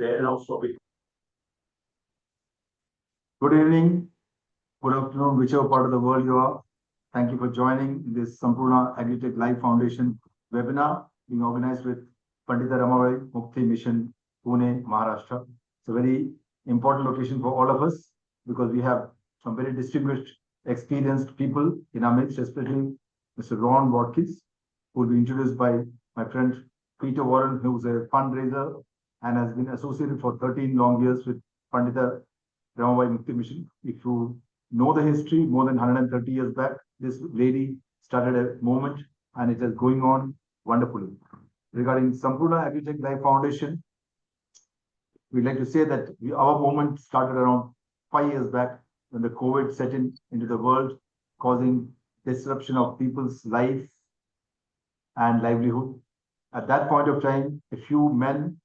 there, and I'll stop it. Good evening, good afternoon, whichever part of the world you are. Thank you for joining this Sampurna Agritech Life Foundation webinar being organized with Pandita Ramabai Mukti Mission, Pune, Maharashtra. It's a very important location for all of us because we have some very distinguished, experienced people in our midst, especially Mr. Ron Watkins, who will be introduced by my friend Peter Warren, who is a fundraiser and has been associated for 13 long years with Pandita Ramabai Mukti Mission. If you know the history, more than 130 years back, this lady started a movement and it is going on wonderfully. Regarding Sampurna Agritech Life Foundation, we'd like to say that our movement started around 5 years back when the COVID set into the world, causing disruption of people's life and livelihood. At that point of time, a few men,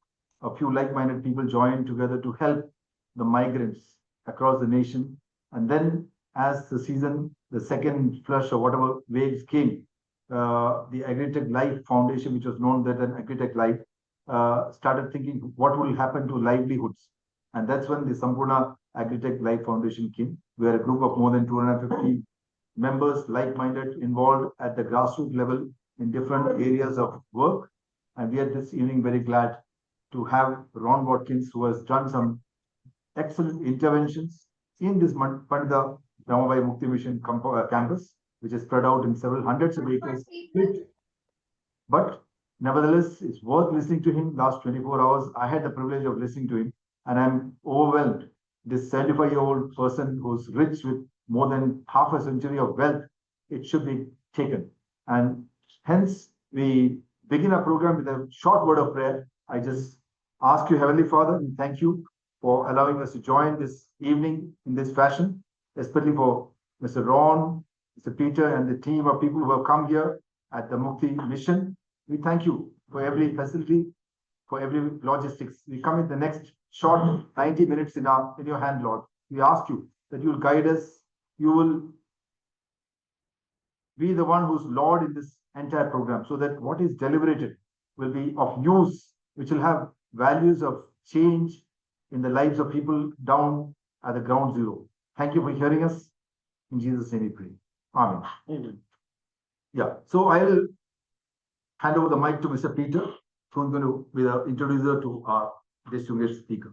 a few like-minded people joined together to help the migrants across the nation. And then as the season, the second flush or whatever waves came, the Agritech Life Foundation, which was known as Agritech Life, started thinking what will happen to livelihoods. And that's when the Sampurna Agritech Life Foundation came. We are a group of more than 250 members, like-minded, involved at the grassroots level in different areas of work. And we are this evening very glad to have Ron Watkins, who has done some excellent interventions in this Pandita Ramabai Mukti Mission campus, which is spread out in several hundreds of acres. But nevertheless, it's worth listening to him. Last 24 hours, I had the privilege of listening to him, and I'm overwhelmed. This 75-year-old person who's rich with more than half a century of wealth, it should be taken. And hence, we begin our program with a short word of prayer. I just ask you, Heavenly Father, and thank you for allowing us to join this evening in this fashion, especially for Mr. Ron, Mr. Peter, and the team of people who have come here at the Mukti Mission. We thank you for every facility, for every logistics. We come in the next short 90 minutes in your hand, Lord. We ask you that you will guide us. You will be the one who's Lord in this entire program, so that what is deliberated will be of use, which will have values of change in the lives of people down at the ground zero. Thank you for hearing us. In Jesus' name we pray. Amen. Amen. Yeah, so I will hand over the mic to Mr. Peter, who is going to be the introducer to our distinguished speaker.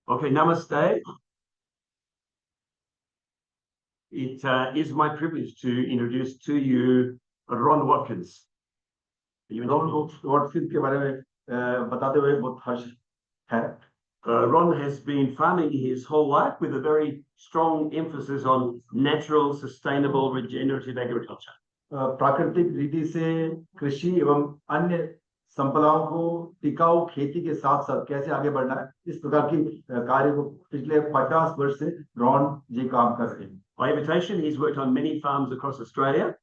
Okay, namaste. It is my privilege to introduce to you Ron Watkins. Ron Watkins के बारे में बताते हुए बहुत हर्ष है. Ron has been farming his whole life with a very strong emphasis on natural, sustainable, regenerative agriculture. प्राकृतिक रीति से कृषि एवं अन्य संपदाओं को टिकाऊ खेती के साथ साथ कैसे आगे बढ़ना है, इस प्रकार की कार्य को पिछले 50 वर्ष से रॉन जी काम कर रहे हैं. By invitation, he's worked on many farms across Australia,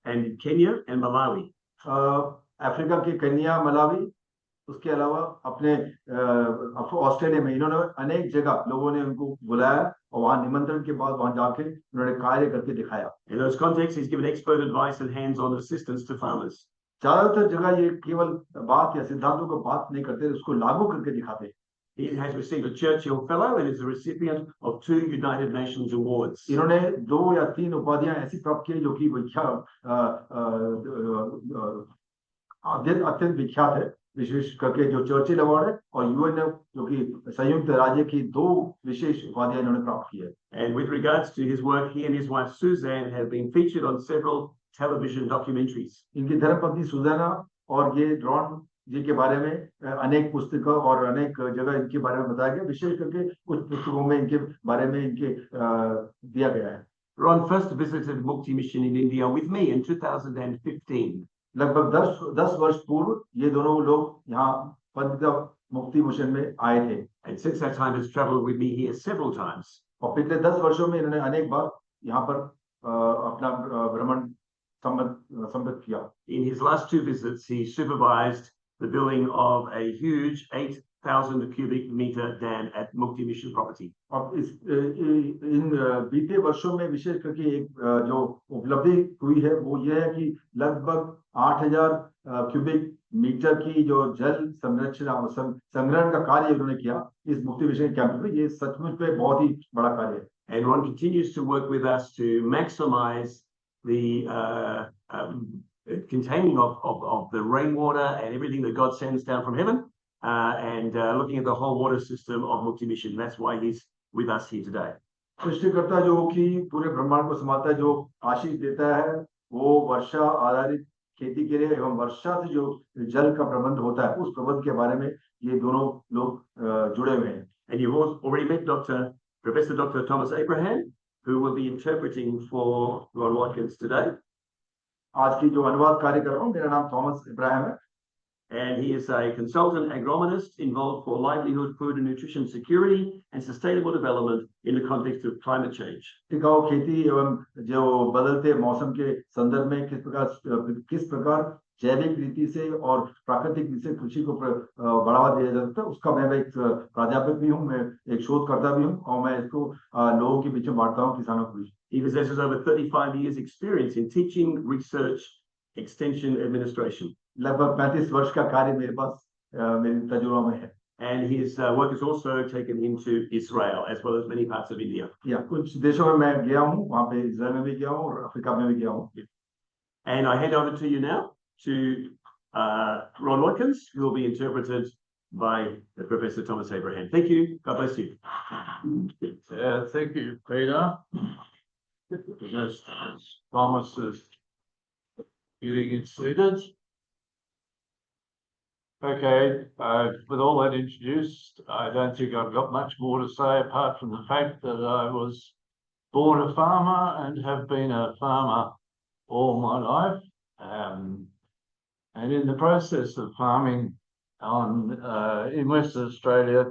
and in Kenya and Malawi. Africa के केन्या, मलावी, उसके अलावा अपने ऑस्ट्रेलिया में इन्होंने अनेक जगह लोगों ने उनको बुलाया और वहां निमंत्रण के बाद वहां जाके उन्होंने कार्य करके दिखाया. In those contexts, he's given expert advice and hands-on assistance to farmers. ज्यादातर जगह ये केवल बात या सिद्धांतों को बात नहीं करते, उसको लागू करके दिखाते. He has received a Churchill Fellow and is a recipient of 2 United Nations awards. इन्होंने 2 या 3 उपाधियां ऐसी प्राप्त की जो कि अत्यंत विख्यात है, विशेष करके जो चर्चिल अवार्ड है और यूएनएफ जो कि संयुक्त राज्य की 2 विशेष उपाधियां इन्होंने प्राप्त की है. And with regards to his work, he and his wife Suzanne have been featured on several television documentaries. इनकी धर्मपत्नी सुजाना और ये रॉन जी के बारे में अनेक पुस्तकों और अनेक जगह इनके बारे में बताया गया, विशेष करके कुछ पुस्तकों में इनके बारे में इनके दिया गया है. Ron first visited Mukti Mission in India with me in 2015. लगभग 10 वर्ष पूर्व ये दोनों लोग यहाँ पंडिता मुक्ति मिशन में आए थे. And since that time has travelled with me here several times. और पिछले 10 वर्षों में इन्होंने अनेक बार यहाँ पर अपना भ्रमण संबंध किया. In his last 2 visits, he supervised the building of a huge 8,000 cubic meter dam at Mukti Mission property. अब इन बीते वर्षों में विशेष करके एक जो उपलब्धि हुई है वो ये है कि लगभग 8,000 क्यूबिक मीटर की जो जल संग्रहण का कार्य उन्होंने किया इस मुक्ति मिशन कैंप में। ये सचमुच में बहुत ही बड़ा कार्य है। And Ron continues to work with us to maximize the containing of the rainwater and everything that God sends down from heaven, and looking at the whole water system of Mukti Mission. That's why he's with us here today. सृष्टिकर्ता जो कि पूरे ब्रह्मांड को समाता है, जो आशीष देता है, वो वर्षा आधारित खेती के लिए एवं वर्षा से जो जल का प्रबंध होता है उस प्रबंध के बारे में ये दोनों लोग जुड़े हुए हैं। And you've already met Professor Dr. Thomas Abraham, who will be interpreting for Ron Watkins today. आज की जो अनुवाद कार्य कर रहा हूँ, मेरा नाम थॉमस इब्राहिम है। And he is a consultant agronomist involved for livelihood, food and nutrition security and sustainable development in the context of climate change. टिकाऊ खेती एवं जो बदलते मौसम के संदर्भ में किस प्रकार जैविक रीति से और प्राकृतिक रीति से कृषि को बढ़ावा दिया जा सकता है, उसका मैं एक प्राध्यापक भी हूँ, मैं एक शोधकर्ता भी हूँ और मैं इसको लोगों के बीच में बांटता हूँ, किसानों के बीच। He possesses over 35 years experience in teaching, research, extension, administration. लगभग 35 वर्ष का कार्य मेरे पास मेरी तजुर्बा में है। And his work has also taken him to Israel as well as many parts of India. कुछ देशों में मैं गया हूँ, वहाँ पे इजराइल में भी गया हूँ और अफ्रीका में भी गया हूँ। And I hand over to you now to Ron Watkins, who will be interpreted by Professor Thomas Abraham. Thank you. God bless you. Thank you, Peter. As Thomas is getting it seated. Okay, with all that introduced, I don't think I've got much more to say apart from the fact that I was born a farmer and have been a farmer all my life. And in the process of farming in Western Australia,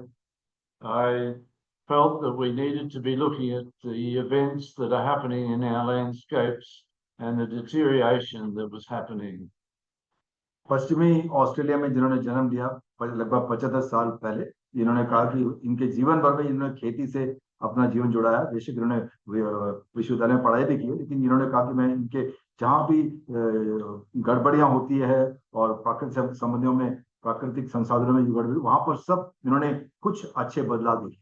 I felt that we needed to be looking at the events that are happening in our landscapes and the deterioration that was happening. पश्चिमी Australia में जिन्होंने जन्म लिया लगभग 75 साल पहले, इन्होंने कहा कि इनके जीवन भर में इन्होंने खेती से अपना जीवन जुड़ा है। बेशक इन्होंने विश्वविद्यालय में पढ़ाई भी की, लेकिन इन्होंने कहा कि मैं इनके जहाँ भी गड़बड़ियां होती है और प्राकृतिक संबंधियों में, प्राकृतिक संसाधनों में गड़बड़ी, वहां पर सब इन्होंने कुछ अच्छे बदलाव देखे।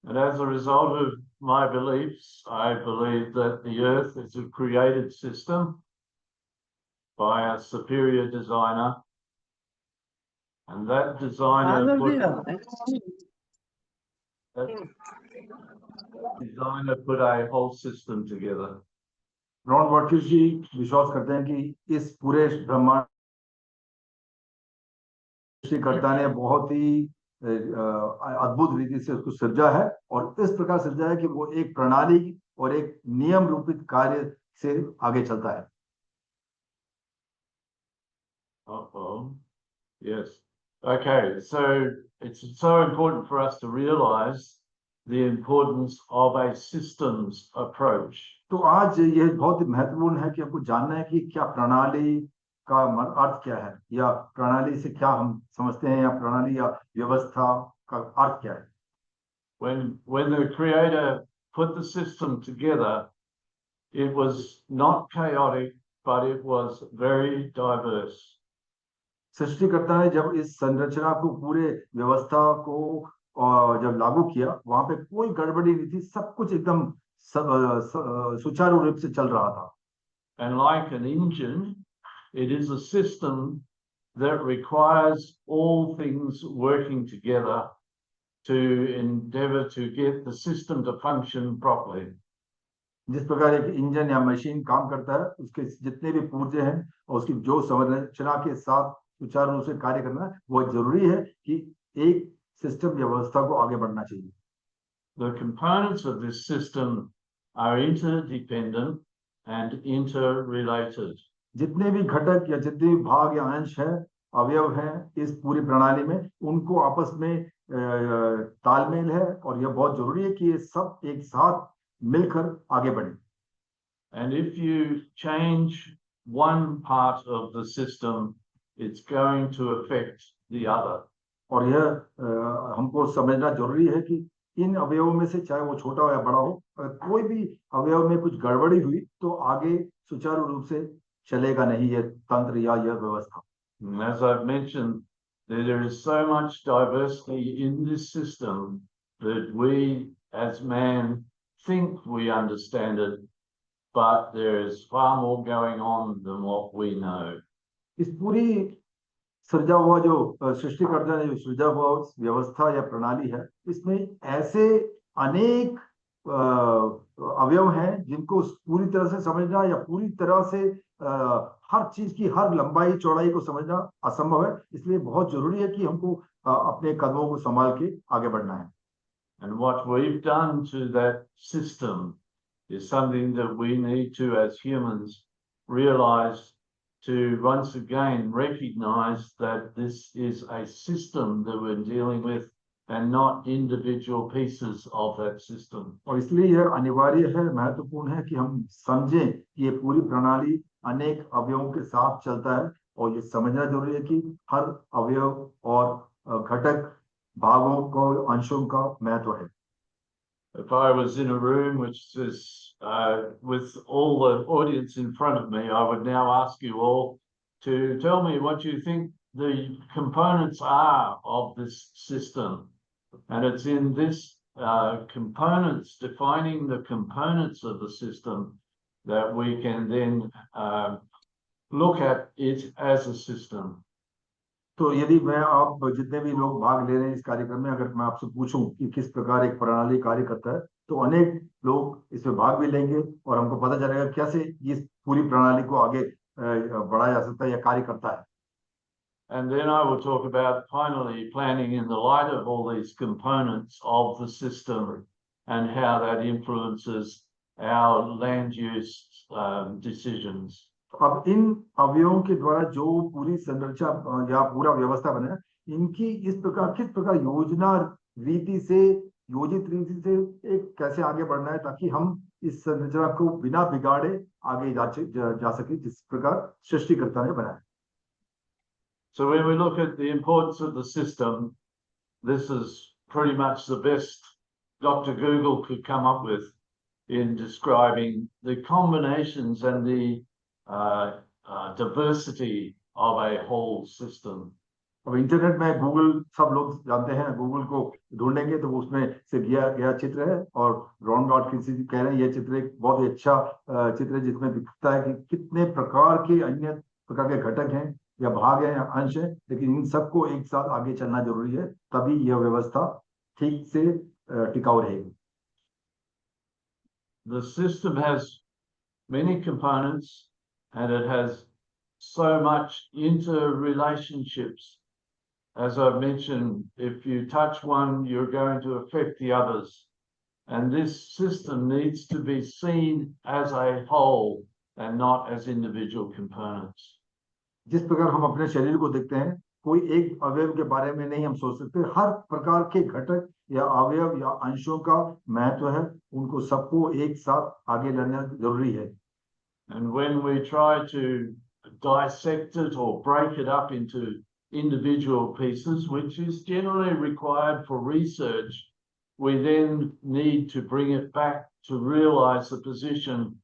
And as a result of my beliefs, I believe that the earth is a created system by a superior designer, and that designer put a whole system together. Ron Watkins ji विश्वास करते हैं कि इस पूरे ब्रह्मांड सृष्टिकर्ता ने बहुत ही अद्भुत रीति से उसको सृजा है और इस प्रकार सृजा है कि वो एक प्रणाली और एक नियम रूपित कार्य से आगे चलता है। Yes. Okay, so it's so important for us to realize the importance of a systems approach. तो आज ये बहुत महत्वपूर्ण है कि हमको जानना है कि क्या प्रणाली का अर्थ क्या है, या प्रणाली से क्या हम समझते हैं, या प्रणाली या व्यवस्था का अर्थ क्या है। When the Creator put the system together, it was not chaotic, but it was very diverse. सृष्टिकर्ता ने जब इस संरचना को, पूरे व्यवस्था को जब लागू किया, वहां पे कोई गड़बड़ी नहीं थी, सब कुछ एकदम सुचारू रूप से चल रहा था। And like an engine, it is a system that requires all things working together to endeavor to get the system to function properly. जिस प्रकार एक इंजन या मशीन काम करता है, उसके जितने भी पुर्जे हैं और उसकी जो संरचना के साथ सुचारू रूप से कार्य करना है, वो जरूरी है कि एक सिस्टम या व्यवस्था को आगे बढ़ना चाहिए। The components of this system are interdependent and interrelated. जितने भी घटक या जितने भी भाग या अंश हैं, अवयव हैं इस पूरी प्रणाली में, उनको आपस में तालमेल है और यह बहुत जरूरी है कि ये सब एक साथ मिलकर आगे बढ़े। And if you change one part of the system, it's going to affect the other. और यह हमको समझना जरूरी है कि इन अवयवों में से चाहे वो छोटा हो या बड़ा हो, अगर कोई भी अवयव में कुछ गड़बड़ी हुई तो आगे सुचारू रूप से चलेगा नहीं यह तंत्र या यह व्यवस्था। And as I've mentioned, there is so much diversity in this system that we as man think we understand it, but there is far more going on than what we know. इस पूरी सृजा हुआ जो सृष्टिकर्ता ने जो सृजा हुआ व्यवस्था या प्रणाली है, इसमें ऐसे अनेक अवयव हैं जिनको पूरी तरह से समझना या पूरी तरह से हर चीज की हर लंबाई चौड़ाई को समझना असंभव है। इसलिए बहुत जरूरी है कि हमको अपने कदमों को संभाल के आगे बढ़ना है। And what we've done to that system is something that we need to, as humans, realize, to once again recognize that this is a system that we're dealing with and not individual pieces of that system. और इसलिए यह अनिवार्य है, महत्वपूर्ण है कि हम समझें कि ये पूरी प्रणाली अनेक अवयवों के साथ चलता है और ये समझना जरूरी है कि हर अवयव और घटक भागों को अंशों का महत्व है। If I was in a room which is with all the audience in front of me, I would now ask you all to tell me what you think the components are of this system. And it's in this components, defining the components of the system, that we can then look at it as a system. तो यदि मैं आप जितने भी लोग भाग ले रहे हैं इस कार्यक्रम में, अगर मैं आपसे पूछूं कि किस प्रकार एक प्रणाली कार्य करता है, तो अनेक लोग इसमें भाग भी लेंगे और हमको पता चलेगा कैसे इस पूरी प्रणाली को आगे बढ़ाया जा सकता है या कार्य करता है। And then I will talk about finally planning in the light of all these components of the system and how that influences our land use decisions. अब इन अवयवों के द्वारा जो पूरी संरचना या पूरा व्यवस्था बना है, इनकी किस प्रकार योजना रीति से योजित रीति से एक कैसे आगे बढ़ना है ताकि हम इस संरचना को बिना बिगाड़े आगे जा सके जिस प्रकार सृष्टिकर्ता ने बनाया। So when we look at the importance of the system, this is pretty much the best Dr. Google could come up with in describing the combinations and the diversity of a whole system. अब internet में Google सब लोग जानते हैं, Google को ढूंढेंगे तो उसमें से गया चित्र है और रॉन गॉड किसी कह रहे हैं ये चित्र एक बहुत ही अच्छा चित्र है जिसमें दिखता है कि कितने प्रकार के अन्य प्रकार के घटक हैं या भाग हैं या अंश हैं, लेकिन इन सबको एक साथ आगे चलना जरूरी है, तभी यह व्यवस्था ठीक से टिकाऊ रहेगी। The system has many components and it has so much interrelationships. As I've mentioned, if you touch one, you're going to affect the others. And this system needs to be seen as a whole and not as individual components. जिस प्रकार हम अपने शरीर को देखते हैं, कोई एक अवयव के बारे में नहीं हम सोच सकते, हर प्रकार के घटक या अवयव या अंशों का महत्व है, उनको सबको एक साथ आगे लाना जरूरी है। And when we try to dissect it or break it up into individual pieces, which is generally required for research, we then need to bring it back to realize the position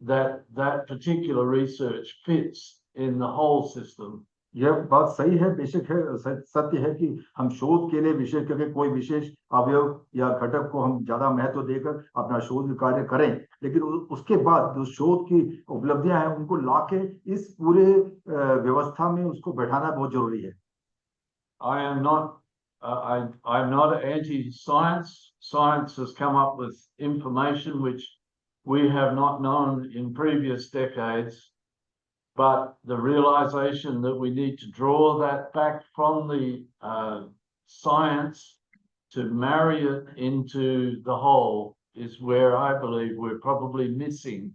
that that particular research fits in the whole system. यह बात सही है, बेशक है, सत्य है कि हम शोध के लिए विशेष करके कोई विशेष अवयव या घटक को हम ज्यादा महत्व देकर अपना शोध कार्य करें, लेकिन उसके बाद जो शोध की उपलब्धियां हैं उनको लाके इस पूरे व्यवस्था में उसको बैठाना बहुत जरूरी है। I'm not anti-science. Science has come up with information which we have not known in previous decades. But the realization that we need to draw that back from the science to marry it into the whole is where I believe we're probably missing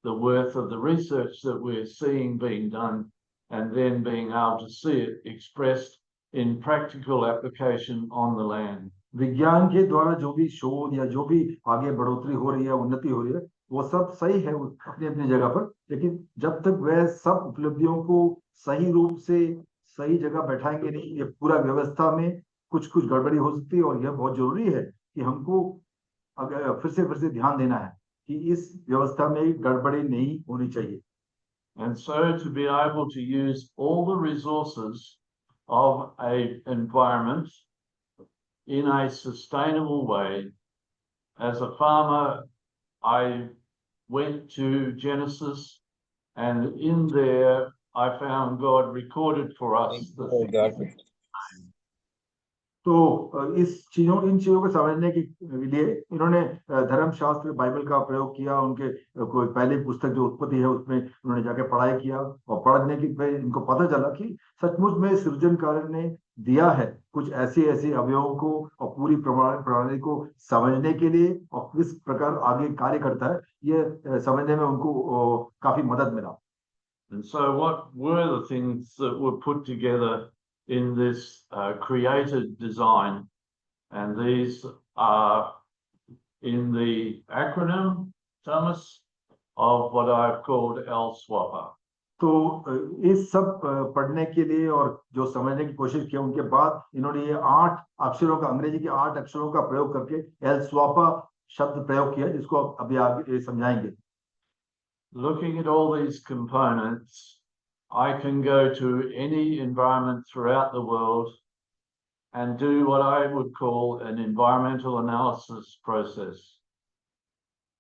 the worth of the research that we're seeing being done and then being able to see it expressed in practical application on the land. विज्ञान के द्वारा जो भी शोध या जो भी आगे बढ़ोतरी हो रही है, उन्नति हो रही है, वो सब सही है अपनी अपनी जगह पर, लेकिन जब तक वह सब उपलब्धियों को सही रूप से सही जगह बैठाएंगे नहीं, ये पूरा व्यवस्था में कुछ कुछ गड़बड़ी हो सकती है। और यह बहुत जरूरी है कि हमको अगर फिर से ध्यान देना है कि इस व्यवस्था में गड़बड़ी नहीं होनी चाहिए। And so to be able to use all the resources of a environment in a sustainable way. As a farmer, I went to Genesis, and in there I found God recorded for us the things. तो इन चीजों को समझने के लिए इन्होंने धर्मशास्त्र Bible का प्रयोग किया। उनके कोई पहली पुस्तक जो उत्पत्ति है उसमें उन्होंने जाके पढ़ाई किया, और पढ़ने की इनको पता चला कि सचमुच में सृजनकार ने दिया है कुछ ऐसे ऐसे अवयवों को और पूरी प्रणाली को समझने के लिए, और किस प्रकार आगे कार्य करता है ये समझने में उनको काफी मदद मिला। And so what were the things that were put together in this created design? And these are in the acronym, Thomas, of what I've called LSWAPA. तो इस सब पढ़ने के लिए और जो समझने की कोशिश की उनके बाद इन्होंने ये 8 अक्षरों का, अंग्रेजी के 8 अक्षरों का प्रयोग करके LSWAPA शब्द प्रयोग किया, जिसको अभी आगे समझाएंगे। Looking at all these components, I can go to any environment throughout the world and do what I would call an environmental analysis process.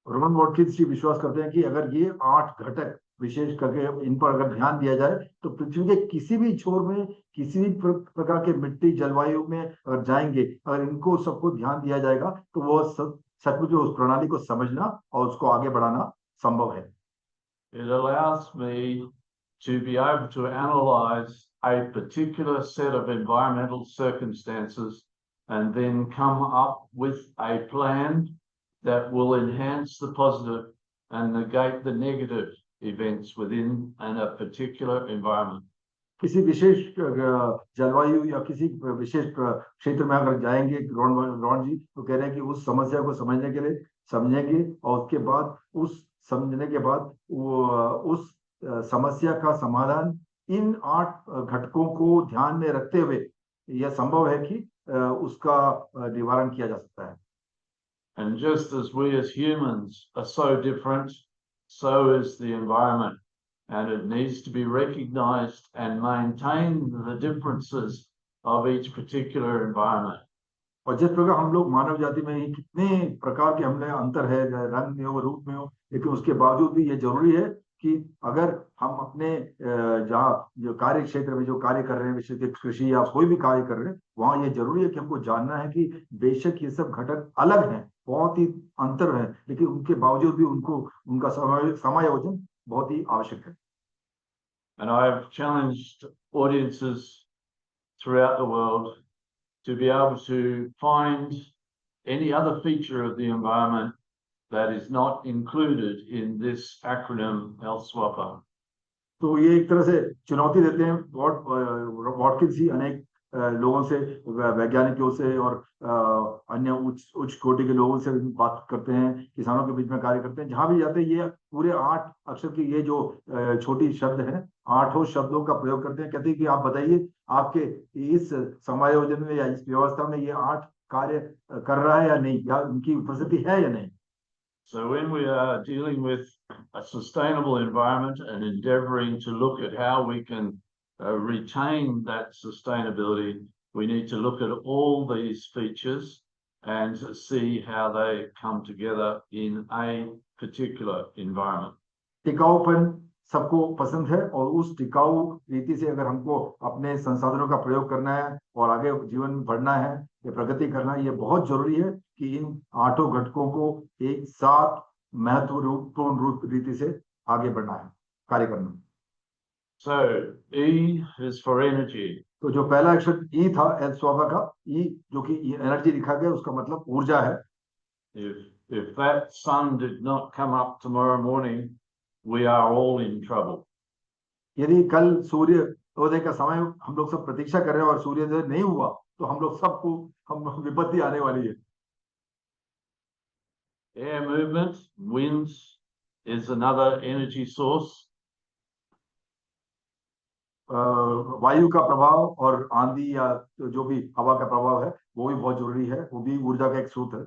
Roman Watkins ji विश्वास करते हैं कि अगर ये 8 घटक विशेष करके इन पर अगर ध्यान दिया जाए तो पृथ्वी के किसी भी छोर में किसी भी प्रकार के मिट्टी जलवायु में अगर जाएंगे, अगर इनको सबको ध्यान दिया जाएगा तो वो सचमुच उस प्रणाली को समझना और उसको आगे बढ़ाना संभव है। It allows me to be able to analyze a particular set of environmental circumstances and then come up with a plan that will enhance the positive and negate the negative events within a particular environment. किसी विशेष जलवायु या किसी विशेष क्षेत्र में अगर जाएंगे Ron जी तो कह रहे हैं कि उस समस्या को समझने के लिए समझेंगे, और उसके बाद उस समझने के बाद उस समस्या का समाधान इन 8 घटकों को ध्यान में रखते हुए यह संभव है कि उसका निवारण किया जा सकता है। And just as we as humans are so different, so is the environment, and it needs to be recognized and maintained the differences of each particular environment. और जिस प्रकार हम लोग मानव जाति में ही कितने प्रकार के हमने अंतर है, रंग में हो, रूप में हो, लेकिन उसके बावजूद भी ये जरूरी है कि अगर हम अपने जहाँ जो कार्य क्षेत्र में जो कार्य कर रहे हैं, विशेष कृषि या कोई भी कार्य कर रहे हैं, वहां ये जरूरी है कि हमको जानना है कि बेशक ये सब घटक अलग हैं, बहुत ही अंतर है, लेकिन उनके बावजूद भी उनका समायोजन बहुत ही आवश्यक है। And I have challenged audiences throughout the world to be able to find any other feature of the environment that is not included in this acronym LSWAPA. तो ये एक तरह से चुनौती देते हैं वॉटकिंस जी अनेक लोगों से, वैज्ञानिकों से और अन्य उच्च कोटि के लोगों से बात करते हैं, किसानों के बीच में कार्य करते हैं, जहां भी जाते हैं ये पूरे 8 अक्षर की ये जो छोटी शब्द है 8 शब्दों का प्रयोग करते हैं। कहते हैं कि आप बताइए आपके इस समायोजन में या इस व्यवस्था में ये 8 कार्य कर रहा है या नहीं, या उनकी उपस्थिति है या नहीं। So when we are dealing with a sustainable environment and endeavoring to look at how we can retain that sustainability, we need to look at all these features and see how they come together in a particular environment. टिकाऊपन सबको पसंद है, और उस टिकाऊ रीति से अगर हमको अपने संसाधनों का प्रयोग करना है और आगे जीवन में बढ़ना है या प्रगति करना है, ये बहुत जरूरी है कि इन 8 घटकों को एक साथ महत्वपूर्ण रीति से आगे बढ़ना है, कार्य करना है। So E is for energy. तो जो पहला अक्षर ई था LSWAPA का, ई जो कि एनर्जी लिखा गया, उसका मतलब ऊर्जा है। If that sun did not come up tomorrow morning, we are all in trouble. यदि कल सूर्योदय का समय हम लोग सब प्रतीक्षा कर रहे हैं और सूर्योदय नहीं हुआ तो हम लोग सबको विपत्ति आने वाली है। Air movement, winds, is another energy source. वायु का प्रभाव और आंधी या जो भी हवा का प्रभाव है वो भी बहुत जरूरी है, वो भी ऊर्जा का एक स्रोत है।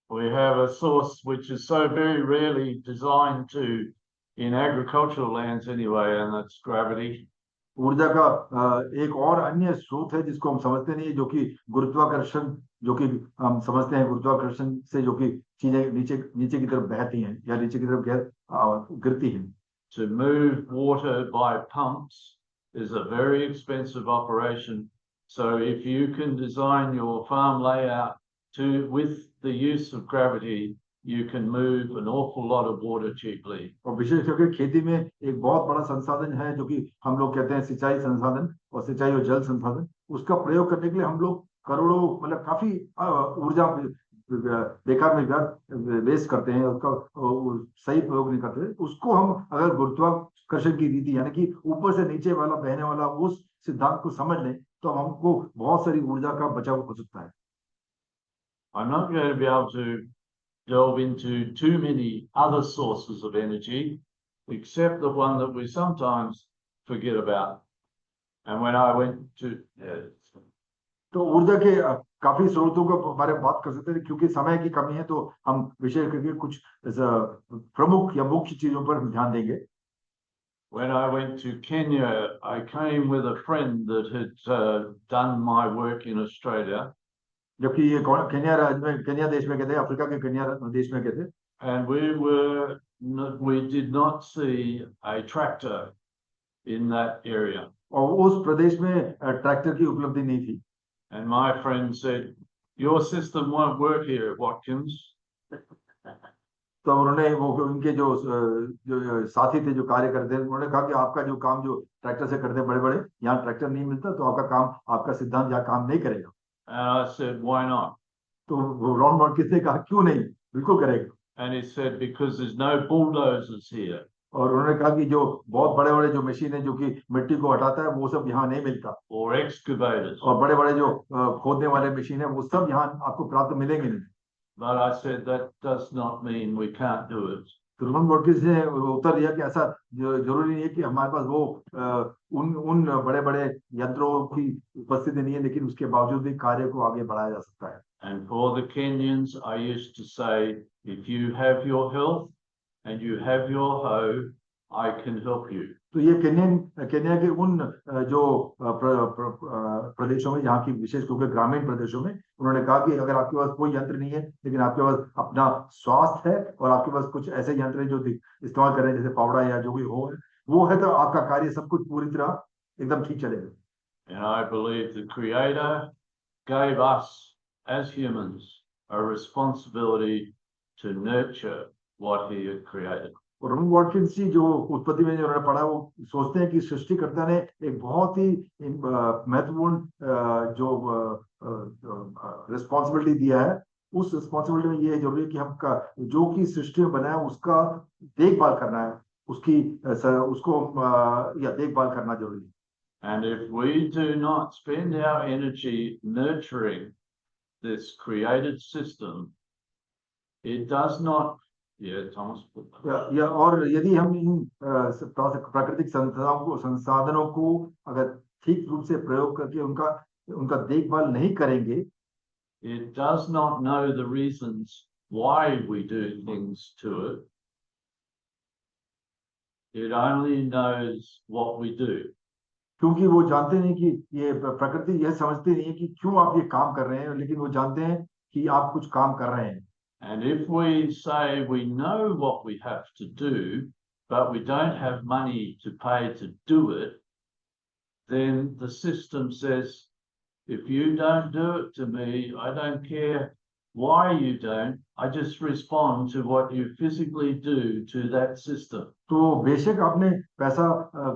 We have a source which is so very rarely designed to in agricultural lands anyway, and that's gravity. ऊर्जा का एक और अन्य स्रोत है जिसको हम समझते नहीं है, जो कि गुरुत्वाकर्षण, जो कि हम समझते हैं गुरुत्वाकर्षण से जो कि चीजें नीचे नीचे की तरफ बहती हैं या नीचे की तरफ गिरती हैं। To move water by pumps is a very expensive operation. So if you can design your farm layout with the use of gravity, you can move an awful lot of water cheaply. और विशेष करके खेती में एक बहुत बड़ा संसाधन है जो कि हम लोग कहते हैं सिंचाई संसाधन और सिंचाई और जल संसाधन, उसका प्रयोग करने के लिए हम लोग करोड़ों मतलब काफी ऊर्जा बेकार में वेस्ट करते हैं, उसका सही प्रयोग नहीं करते। उसको हम अगर गुरुत्वाकर्षण की रीति यानी कि ऊपर से नीचे वाला बहने वाला उस सिद्धांत को समझ लें तो हमको बहुत सारी ऊर्जा का बचाव हो सकता है। I'm not going to be able to delve into too many other sources of energy, except the one that we sometimes forget about. And when I went to तो ऊर्जा के काफी स्रोतों के बारे में बात कर सकते हैं, क्योंकि समय की कमी है तो हम विशेष करके कुछ प्रमुख या मुख्य चीजों पर ध्यान देंगे। When I went to Kenya, I came with a friend that had done my work in Australia. जबकि ये केन्या देश में गए थे, अफ्रीका के केन्या देश में गए थे। And we did not see a tractor in that area. और उस प्रदेश में ट्रैक्टर की उपलब्धि नहीं थी। And my friend said, "Your system won't work here, Watkins." तो उन्होंने उनके जो साथी थे जो कार्य करते थे, उन्होंने कहा कि आपका जो काम जो ट्रैक्टर से करते हैं बड़े-बड़े, यहाँ ट्रैक्टर नहीं मिलता तो आपका काम, आपका सिद्धांत यहाँ काम नहीं करेगा। And I said, "Why not?" तो रॉन वॉटकिंस ने कहा क्यों नहीं, बिल्कुल करेगा। And he said, "Because there's no bulldozers here." और उन्होंने कहा कि जो बहुत बड़े-बड़े जो मशीन है जो कि मिट्टी को हटाता है वो सब यहाँ नहीं मिलता। Or excavators. और बड़े-बड़े जो खोदने वाले मशीन है वो सब यहाँ आपको प्राप्त मिलेंगे नहीं। But I said that does not mean we can't do it. तो रॉन वॉटकिंस ने उत्तर दिया कि ऐसा जरूरी नहीं है कि हमारे पास वो उन बड़े-बड़े यंत्रों की उपस्थिति नहीं है, लेकिन उसके बावजूद भी कार्य को आगे बढ़ाया जा सकता है। And for the Kenyans, I used to say, if you have your health and you have your hoe, I can help you. तो ये केन्या के उन जो प्रदेशों में, जहाँ की विशेष रूप से ग्रामीण प्रदेशों में, उन्होंने कहा कि अगर आपके पास कोई यंत्र नहीं है लेकिन आपके पास अपना स्वास्थ्य है और आपके पास कुछ ऐसे यंत्र हैं जो इस्तेमाल कर रहे हैं जैसे फावड़ा या जो भी हो है, वो है तो आपका कार्य सब कुछ पूरी तरह एकदम ठीक चलेगा। And I believe the Creator gave us as humans a responsibility to nurture what He had created. और रॉन वॉटकिंस जी जो उत्पत्ति में जो उन्होंने पढ़ा वो सोचते हैं कि सृष्टिकर्ता ने एक बहुत ही महत्वपूर्ण जो रिस्पॉन्सिबिलिटी दिया है, उस रिस्पॉन्सिबिलिटी में ये जरूरी है कि हम जो की सृष्टि में बनाया उसका देखभाल करना है, उसको या देखभाल करना जरूरी है। And if we do not spend our energy nurturing this created system, it does not. Yeah, Thomas. या और यदि हम इन प्राकृतिक संसाधनों को अगर ठीक रूप से प्रयोग करके उनका देखभाल नहीं करेंगे, it does not know the reasons why we do things to it. It only knows what we do. क्योंकि वो जानते नहीं कि ये प्रकृति यह समझती नहीं है कि क्यों आप ये काम कर रहे हैं, लेकिन वो जानते हैं कि आप कुछ काम कर रहे हैं। And if we say we know what we have to do, but we don't have money to pay to do it, then the system says, if you don't do it to me, I don't care why you don't, I just respond to what you physically do to that system. तो बेशक आपने पैसा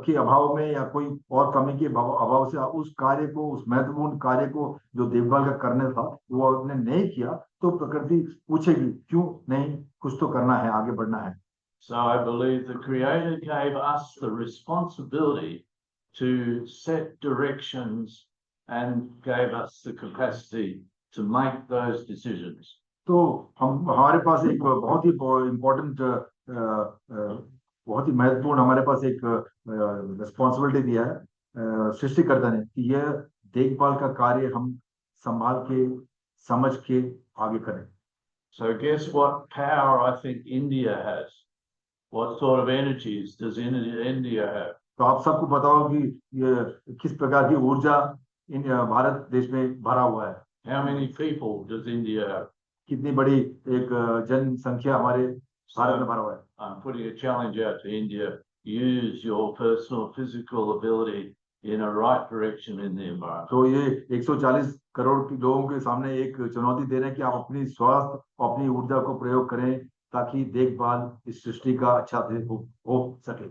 के अभाव में या कोई और कमी के अभाव से उस कार्य को, उस महत्वपूर्ण कार्य को जो देखभाल का करने था वो आपने नहीं किया, तो प्रकृति पूछेगी क्यों नहीं, कुछ तो करना है, आगे बढ़ना है। So I believe the Creator gave us the responsibility to set directions and gave us the capacity to make those decisions. तो हम हमारे पास एक बहुत ही इम्पोर्टेंट बहुत ही महत्वपूर्ण हमारे पास एक रिस्पॉन्सिबिलिटी दिया है सृष्टिकर्ता ने कि यह देखभाल का कार्य हम संभाल के समझ के आगे करें। So guess what power I think India has? What sort of energies does India have? तो आप सबको पता हो कि ये किस प्रकार की ऊर्जा इन भारत देश में भरा हुआ है। How many people does India have? कितनी बड़ी एक जनसंख्या हमारे भारत में भरा हुआ है। I'm putting a challenge out to India. Use your personal physical ability in a right direction in the environment. तो ये 140 करोड़ के लोगों के सामने एक चुनौती दे रहे हैं कि आप अपनी स्वास्थ्य अपनी ऊर्जा को प्रयोग करें ताकि देखभाल इस सृष्टि का अच्छा से हो सके।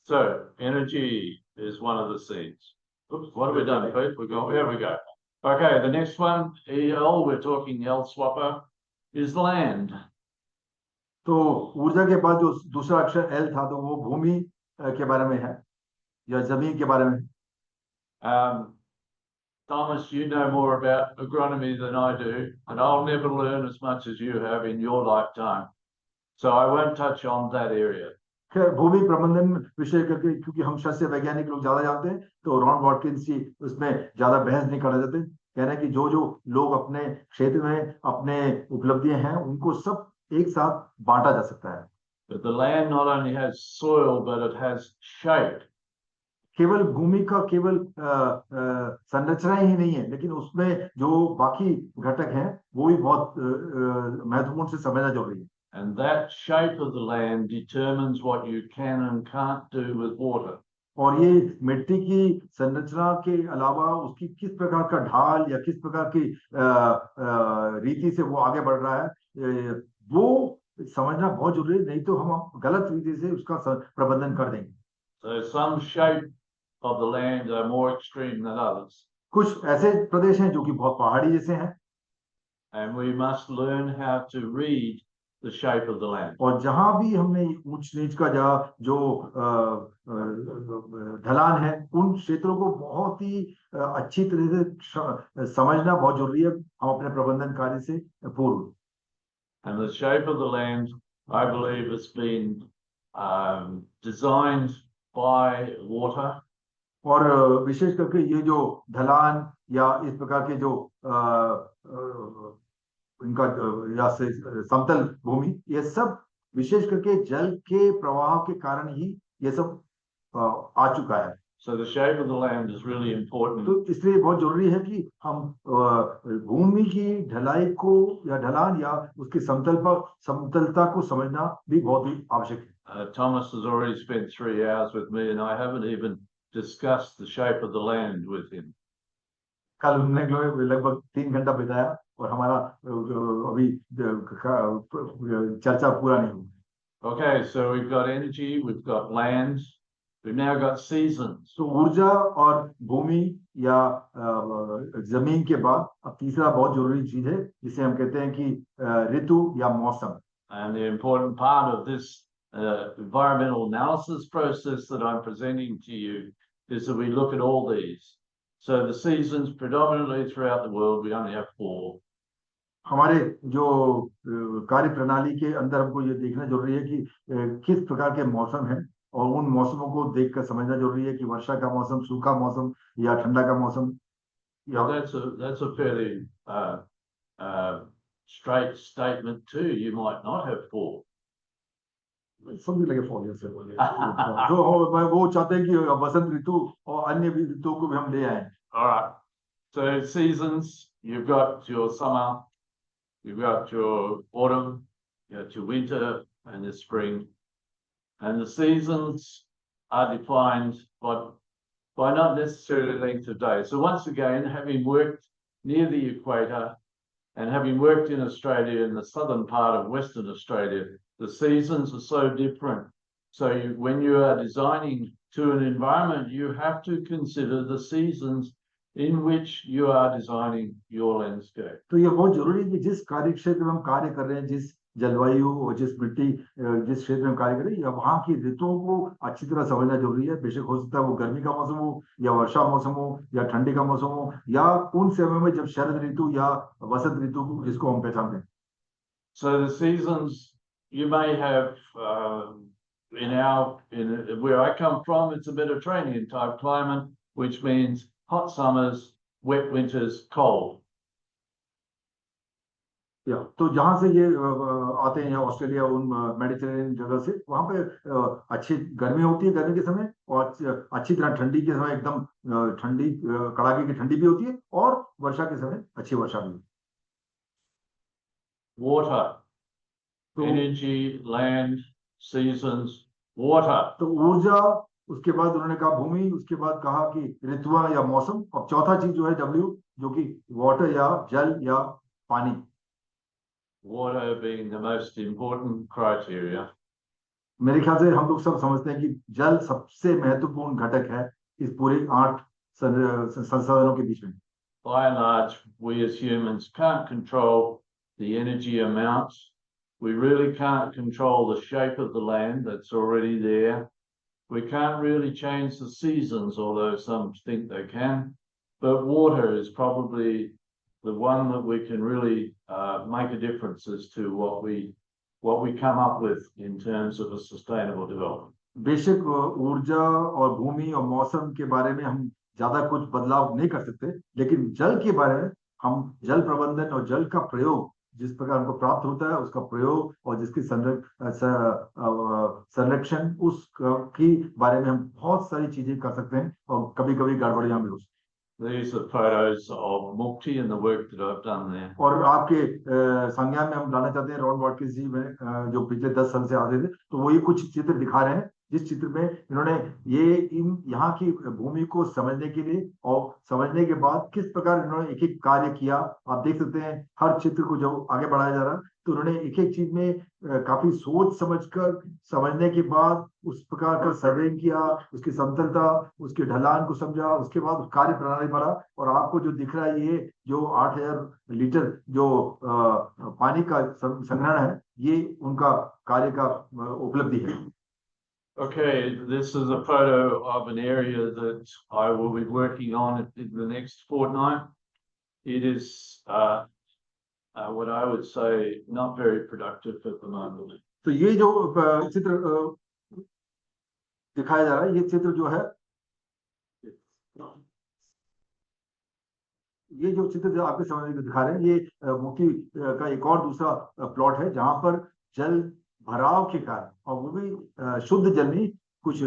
So energy is one of the seeds. Oops, what have we done, Pete? Here we go. Okay, the next one, EL, we're talking El Swapper, is land. तो ऊर्जा के बाद जो दूसरा अक्षर एल था तो वो भूमि के बारे में है या जमीन के बारे में। Thomas, you know more about agronomy than I do, and I'll never learn as much as you have in your lifetime. So I won't touch on that area. खैर भूमि प्रबंधन विषय करके क्योंकि हम सस्य वैज्ञानिक लोग ज्यादा जानते हैं तो रॉन वॉटकिंस जी उसमें ज्यादा बहस नहीं करना चाहते। कह रहे हैं कि जो जो लोग अपने क्षेत्र में अपने उपलब्धियां हैं उनको सब एक साथ बांटा जा सकता है। But the land not only has soil, but it has shape. केवल भूमि का केवल संरचना ही नहीं है लेकिन उसमें जो बाकी घटक हैं वो भी बहुत महत्वपूर्ण से समझना जरूरी है। And that shape of the land determines what you can and can't do with water. और ये मिट्टी की संरचना के अलावा उसकी किस प्रकार का ढाल या किस प्रकार की रीति से वो आगे बढ़ रहा है वो समझना बहुत जरूरी है, नहीं तो हम गलत रीति से उसका प्रबंधन कर देंगे। So some shape of the land are more extreme than others. कुछ ऐसे प्रदेश हैं जो कि बहुत पहाड़ी जैसे हैं। And we must learn how to read the shape of the land. और जहां भी हमने ऊंच नीच का जो ढलान है उन क्षेत्रों को बहुत ही अच्छी तरह से समझना बहुत जरूरी है हम अपने प्रबंधन कार्य से पूर्व। And the shape of the land, I believe, has been designed by water. और विशेष करके ये जो ढलान या इस प्रकार के जो इनका या से समतल भूमि ये सब विशेष करके जल के प्रवाह के कारण ही ये सब आ चुका है। So the shape of the land is really important. तो इसलिए बहुत जरूरी है कि हम भूमि की ढलाई को या ढलान या उसकी समतलता को समझना भी बहुत ही आवश्यक है। Thomas has already spent 3 hours with me and I haven't even discussed the shape of the land with him. कल उन्होंने लगभग 3 घंटा बिताया और हमारा अभी चर्चा पूरा नहीं हुई। Okay, so we've got energy, we've got land, we've now got seasons. तो ऊर्जा और भूमि या जमीन के बाद अब तीसरा बहुत जरूरी चीज है जिसे हम कहते हैं कि ऋतु या मौसम। And the important part of this environmental analysis process that I'm presenting to you is that we look at all these. So the seasons predominantly throughout the world, we only have 4. हमारे जो कार्य प्रणाली के अंदर हमको ये देखना जरूरी है कि किस प्रकार के मौसम हैं और उन मौसमों को देखकर समझना जरूरी है कि वर्षा का मौसम, सूखा मौसम या ठंडा का मौसम। That's a fairly straight statement too. You might not have 4. Something like a 4 years ago. तो वो चाहते हैं कि वसंत ऋतु और अन्य ऋतुओं को भी हम ले आए। All right. So seasons, you've got your summer, you've got your autumn, you got your winter and the spring. And the seasons are defined by not necessarily length of day. So once again, having worked near the equator and having worked in Australia, in the southern part of Western Australia, the seasons are so different. So when you are designing to an environment, you have to consider the seasons in which you are designing your landscape. तो ये बहुत जरूरी है कि जिस कार्य क्षेत्र में हम कार्य कर रहे हैं, जिस जलवायु और जिस मिट्टी जिस क्षेत्र में कार्य करे या वहाँ की ऋतुओं को अच्छी तरह समझना जरूरी है। बेशक हो सकता है वो गर्मी का मौसम हो या वर्षा मौसम हो या ठंडी का मौसम हो या उन समय में जब शरद ऋतु या वसंत ऋतु जिसको हम पहचानते हैं। So the seasons you may have in where I come from, it's a Mediterranean type climate, which means hot summers, wet winters, cold. या तो जहां से ये आते हैं ऑस्ट्रेलिया उन मेडिटेरेनियन जगह से, वहां पे अच्छी गर्मी होती है गर्मी के समय और अच्छी तरह ठंडी के समय एकदम ठंडी कड़ाके की ठंडी भी होती है और वर्षा के समय अच्छी वर्षा भी। Water, तो energy, land, seasons, water. तो ऊर्जा, उसके बाद उन्होंने कहा भूमि, उसके बाद कहा कि ऋतुआ या मौसम, और चौथा चीज जो है डब्ल्यू, जो कि वाटर या जल या पानी। Water being the most important criteria. मेरे ख्याल से हम लोग सब समझते हैं कि जल सबसे महत्वपूर्ण घटक है इस पूरे 8 संसाधनों के बीच में। By and large, we as humans can't control the energy amounts. We really can't control the shape of the land that's already there. We can't really change the seasons, although some think they can. But water is probably the one that we can really make a difference as to what we come up with in terms of a sustainable development. बेशक ऊर्जा और भूमि और मौसम के बारे में हम ज्यादा कुछ बदलाव नहीं कर सकते, लेकिन जल के बारे में हम जल प्रबंधन और जल का प्रयोग जिस प्रकार हमको प्राप्त होता है उसका प्रयोग और जिसकी संरक्षण उसकी बारे में हम बहुत सारी चीजें कर सकते हैं और कभी-कभी गड़बड़ियां भी हो सकती हैं। These are photos of Mukti and the work that I've done there. और आपके संज्ञान में हम लाना चाहते हैं रॉन वाटकिंस जी में जो पिछले 10 साल से आते थे, तो वो ये कुछ चित्र दिखा रहे हैं जिस चित्र में इन्होंने यहाँ की भूमि को समझने के लिए और समझने के बाद किस प्रकार इन्होंने एक एक कार्य किया। आप देख सकते हैं हर चित्र को जब आगे बढ़ाया जा रहा है तो उन्होंने एक एक चीज में काफी सोच समझकर समझने के बाद उस प्रकार का सर्वेइंग किया, उसकी समतलता, उसके ढलान को समझा, उसके बाद कार्य प्रणाली बढ़ा और आपको जो दिख रहा है ये जो 8000 लीटर जो पानी का संग्रहण है, ये उनका कार्य का उपलब्धि है। Okay, this is a photo of an area that I will be working on in the next fortnight. It is what I would say not very productive at the moment. तो ये जो चित्र दिखाया जा रहा है, ये चित्र जो है, ये जो चित्र जो आपके सामने दिखा रहे हैं, ये मुक्ति का एक और दूसरा प्लॉट है जहां पर जल भराव के कारण, और वो भी शुद्ध जल नहीं, कुछ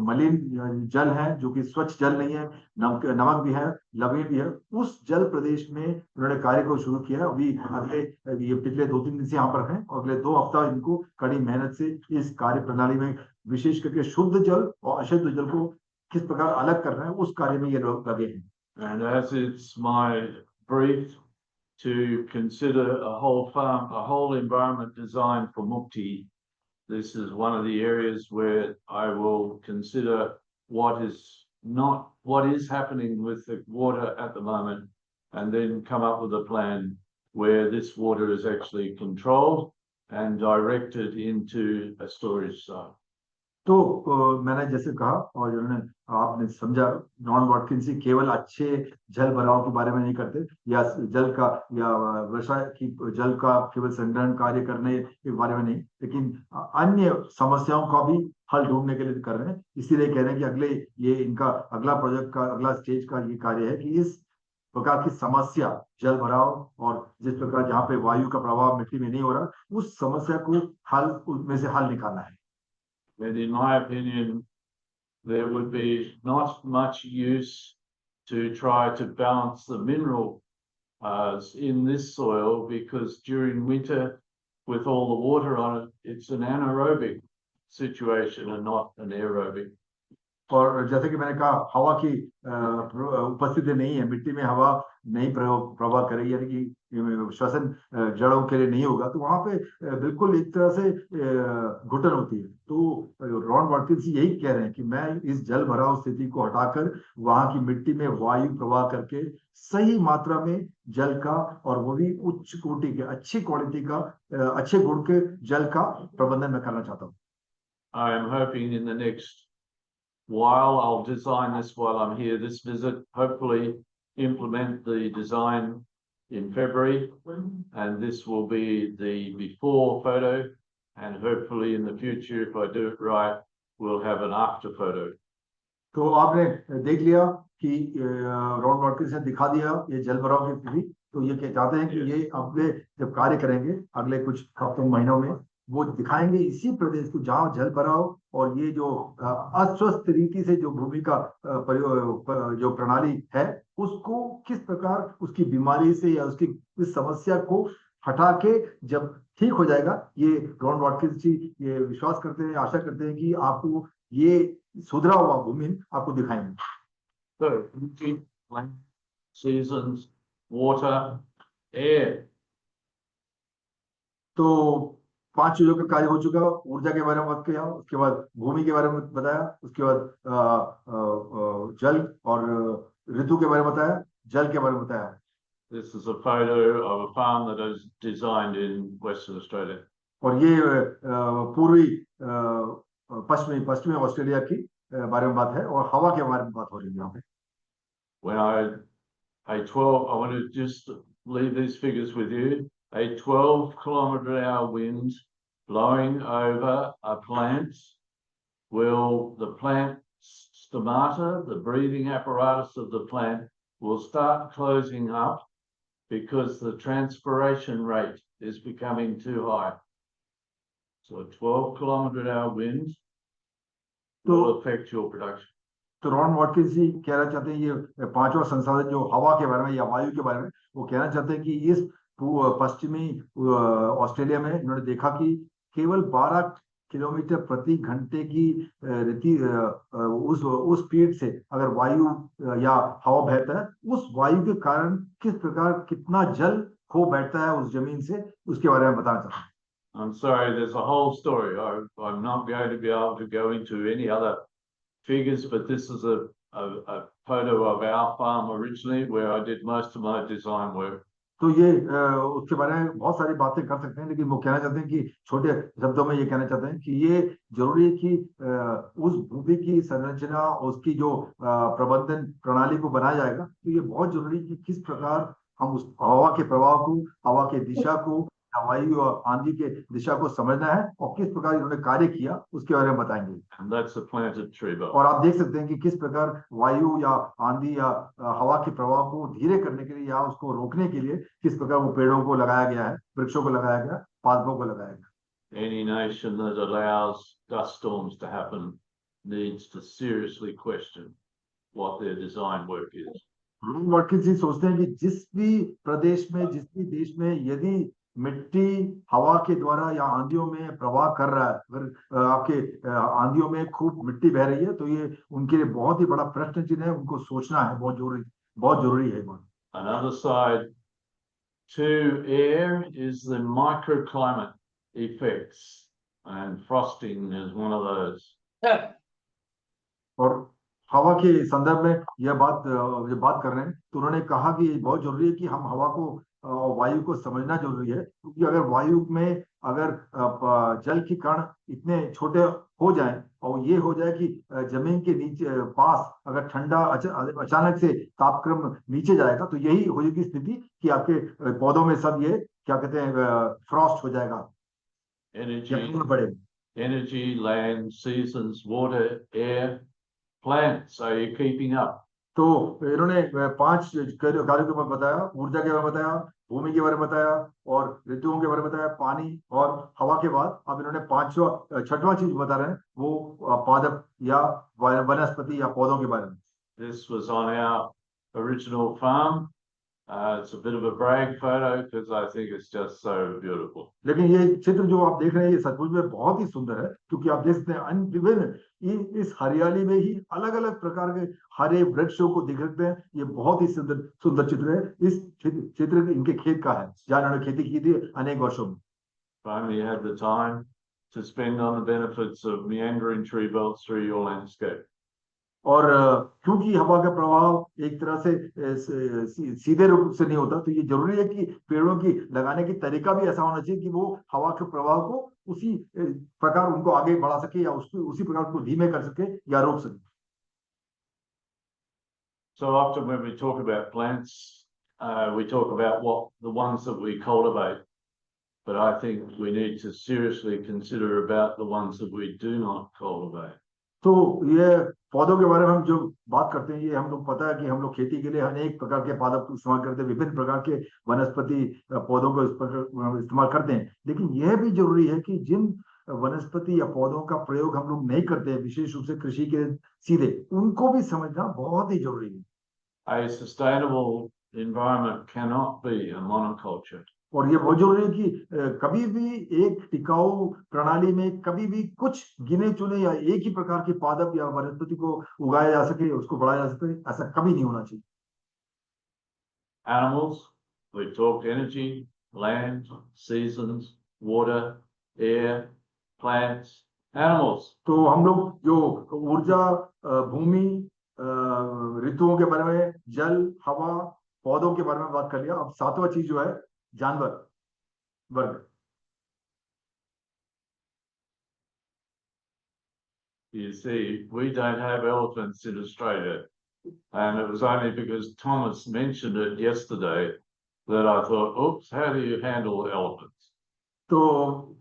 मलिन जल है जो कि स्वच्छ जल नहीं है, नमक भी है, लवण भी है, उस जल प्रदेश में उन्होंने कार्य को शुरू किया। अभी अगले ये पिछले 2-3 दिन से यहाँ पर हैं और अगले 2 हफ्ता इनको कड़ी मेहनत से इस कार्य प्रणाली में विशेष करके शुद्ध जल और अशुद्ध जल को किस प्रकार अलग कर रहे हैं उस कार्य में ये लोग लगे हैं। And as it's my brief to consider a whole farm, a whole environment design for Mukti, this is one of the areas where I will consider what is happening with the water at the moment, and then come up with a plan where this water is actually controlled and directed into a storage site. तो मैंने जैसे कहा और जिन्होंने आपने समझा, non Watkins केवल अच्छे जल भराव के बारे में नहीं करते या जल का या वर्षा की जल का केवल संग्रहण कार्य करने के बारे में नहीं, लेकिन अन्य समस्याओं का भी हल ढूंढने के लिए कर रहे हैं। इसीलिए कह रहे हैं कि अगले ये इनका अगला प्रोजेक्ट का अगला स्टेज का ये कार्य है कि इस प्रकार की समस्या जल भराव और जिस प्रकार जहाँ पे वायु का प्रभाव मिट्टी में नहीं हो रहा, उस समस्या को हल उसमें से हल निकालना है। And in my opinion, there would be not much use to try to balance the mineral in this soil, because during winter, with all the water on it, it's an anaerobic situation and not an aerobic. और जैसे कि मैंने कहा हवा की उपस्थिति नहीं है, मिट्टी में हवा नहीं प्रवाह करेगी, यानी कि श्वसन जड़ों के लिए नहीं होगा, तो वहां पे बिल्कुल एक तरह से घुटन होती है। तो रॉन वाटकिंस यही कह रहे हैं कि मैं इस जल भराव स्थिति को हटाकर वहां की मिट्टी में वायु प्रवाह करके सही मात्रा में जल का, और वो भी उच्च कोटि के, अच्छी क्वालिटी का, अच्छे गुण के जल का प्रबंधन मैं करना चाहता हूँ। I am hoping in the next while I'll design this while I'm here, this visit, hopefully implement the design in February, and this will be the before photo, and hopefully in the future, if I do it right, we'll have an after photo. तो आपने देख लिया कि Ron Watkins ने दिखा दिया ये जल भराव की स्थिति। तो ये चाहते हैं कि ये अगले जब कार्य करेंगे अगले कुछ हफ्तों महीनों में, वो दिखाएंगे इसी प्रदेश को जहां जल भराव और ये जो अस्वस्थ रीति से जो भूमि का जो प्रणाली है, उसको किस प्रकार उसकी बीमारी से या उसकी इस समस्या को हटा के जब ठीक हो जाएगा, ये रॉन वाटकिंस जी ये विश्वास करते हैं, आशा करते हैं कि आपको ये सुधरा हुआ भूमि आपको दिखाएंगे। So, seasons, water, air. तो 5 चीजों का कार्य हो चुका, ऊर्जा के बारे में बात किया, उसके बाद भूमि के बारे में बताया, उसके बाद जल और ऋतु के बारे में बताया, जल के बारे में बताया। This is a photo of a farm that is designed in Western Australia. और ये पूर्वी पश्चिमी ऑस्ट्रेलिया की बारे में बात है, और हवा के बारे में बात हो रही है यहाँ पे। When I want to just leave these figures with you. A 12-kilometre-hour wind blowing over a plant the plant stomata, the breathing apparatus of the plant, will start closing up because the transpiration rate is becoming too high. So a 12-kilometre-hour wind will affect your production. तो Ron Watkins जी कहना चाहते हैं ये पांचवा संसाधन जो हवा के बारे में या वायु के बारे में, वो कहना चाहते हैं कि इस पश्चिमी ऑस्ट्रेलिया में इन्होंने देखा कि केवल 12 किलोमीटर प्रति घंटे की उस स्पीड से अगर वायु या हवा बहता है, उस वायु के कारण किस प्रकार कितना जल खो बैठता है उस जमीन से, उसके बारे में बताना चाहते हैं। I'm sorry, there's a whole story. I'm not going to be able to go into any other figures, but this is a photo of our farm originally where I did most of my design work. तो ये उसके बारे में बहुत सारी बातें कर सकते हैं, लेकिन वो कहना चाहते हैं कि छोटे शब्दों में ये कहना चाहते हैं कि ये जरूरी है कि उस भूमि की संरचना, उसकी जो प्रबंधन प्रणाली को बनाया जाएगा, तो ये बहुत जरूरी है कि किस प्रकार हम उस हवा के प्रवाह को, हवा के दिशा को, वायु और आंधी के दिशा को समझना है, और किस प्रकार इन्होंने कार्य किया उसके बारे में बताएंगे। And that's a planted tree belt. और आप देख सकते हैं कि किस प्रकार वायु या आंधी या हवा के प्रवाह को धीरे करने के लिए या उसको रोकने के लिए किस प्रकार वो पेड़ों को लगाया गया है, वृक्षों को लगाया गया, पादपों को लगाया गया। Any nation that allows dust storms to happen needs to seriously question what their design work is. Ron Watkins ji सोचते हैं कि जिस भी प्रदेश में, जिस भी देश में यदि मिट्टी हवा के द्वारा या आंधियों में प्रवाह कर रहा है, अगर आपके आंधियों में खूब मिट्टी बह रही है, तो ये उनके लिए बहुत ही बड़ा प्रश्न चिन्ह है, उनको सोचना है, बहुत जरूरी है। Another side to air is the microclimate effects, and frosting is one of those. और हवा के संदर्भ में यह बात कर रहे हैं, तो उन्होंने कहा कि बहुत जरूरी है कि हम हवा को, वायु को समझना जरूरी है, क्योंकि अगर वायु में अगर जल के कण इतने छोटे हो जाएं और ये हो जाए कि जमीन के नीचे पास अगर ठंडा अचानक से तापक्रम नीचे जाएगा, तो यही हो जाएगी स्थिति कि आपके पौधों में सब ये क्या कहते हैं, फ्रॉस्ट हो जाएगा, Energy, land, seasons, water, air, plants. Are you keeping up? तो इन्होंने 5 कार्यों के बारे में बताया, ऊर्जा के बारे में बताया, भूमि के बारे में बताया, और ऋतुओं के बारे में बताया, पानी और हवा के बाद अब इन्होंने 6वां चीज बता रहे हैं, वो पादप या वनस्पति या पौधों के बारे में। This was on our original farm, It's a bit of a brag photo because I think it's just so beautiful. लेकिन ये चित्र जो आप देख रहे हैं ये सचमुच में बहुत ही सुंदर है, क्योंकि आप देख सकते हैं विभिन्न इस हरियाली में ही अलग अलग प्रकार के हरे वृक्षों को देख सकते हैं। ये बहुत ही सुंदर सुंदर चित्र है। इस चित्र इनके खेत का है, जहाँ इन्होंने खेती की थी अनेक वर्षों में। Finally, you had the time to spend on the benefits of meandering tree belts through your landscape. और क्योंकि हवा का प्रभाव एक तरह से सीधे रूप से नहीं होता, तो ये जरूरी है कि पेड़ों की लगाने की तरीका भी ऐसा होना चाहिए कि वो हवा के प्रभाव को उसी प्रकार उनको आगे बढ़ा सके या उसी प्रकार उनको धीमे कर सके या रोक सके। So often when we talk about plants, we talk about the ones that we cultivate, but I think we need to seriously consider about the ones that we do not cultivate. तो ये पौधों के बारे में हम जो बात करते हैं, ये हम लोग पता है कि हम लोग खेती के लिए अनेक प्रकार के पादप इस्तेमाल करते हैं, विभिन्न प्रकार के वनस्पति पौधों को इस्तेमाल करते हैं, लेकिन यह भी जरूरी है कि जिन वनस्पति या पौधों का प्रयोग हम लोग नहीं करते हैं, विशेष रूप से कृषि के सीधे, उनको भी समझना बहुत ही जरूरी है। A sustainable environment cannot be a monoculture. और ये बहुत जरूरी है कि कभी भी एक टिकाऊ प्रणाली में कभी भी कुछ गिने चुने या एक ही प्रकार के पादप या वनस्पति को उगाया जा सके, उसको बढ़ाया जा सके, ऐसा कभी नहीं होना चाहिए। Animals, we talked energy, land, seasons, water, air, plants, animals. तो हम लोग जो ऊर्जा, भूमि, ऋतुओं के बारे में, जल, हवा, पौधों के बारे में बात कर लिया। अब सातवां चीज जो है जानवर वर्ग। You see, we don't have elephants in Australia, and it was only because Thomas mentioned it yesterday that I thought, oops, how do you handle elephants? तो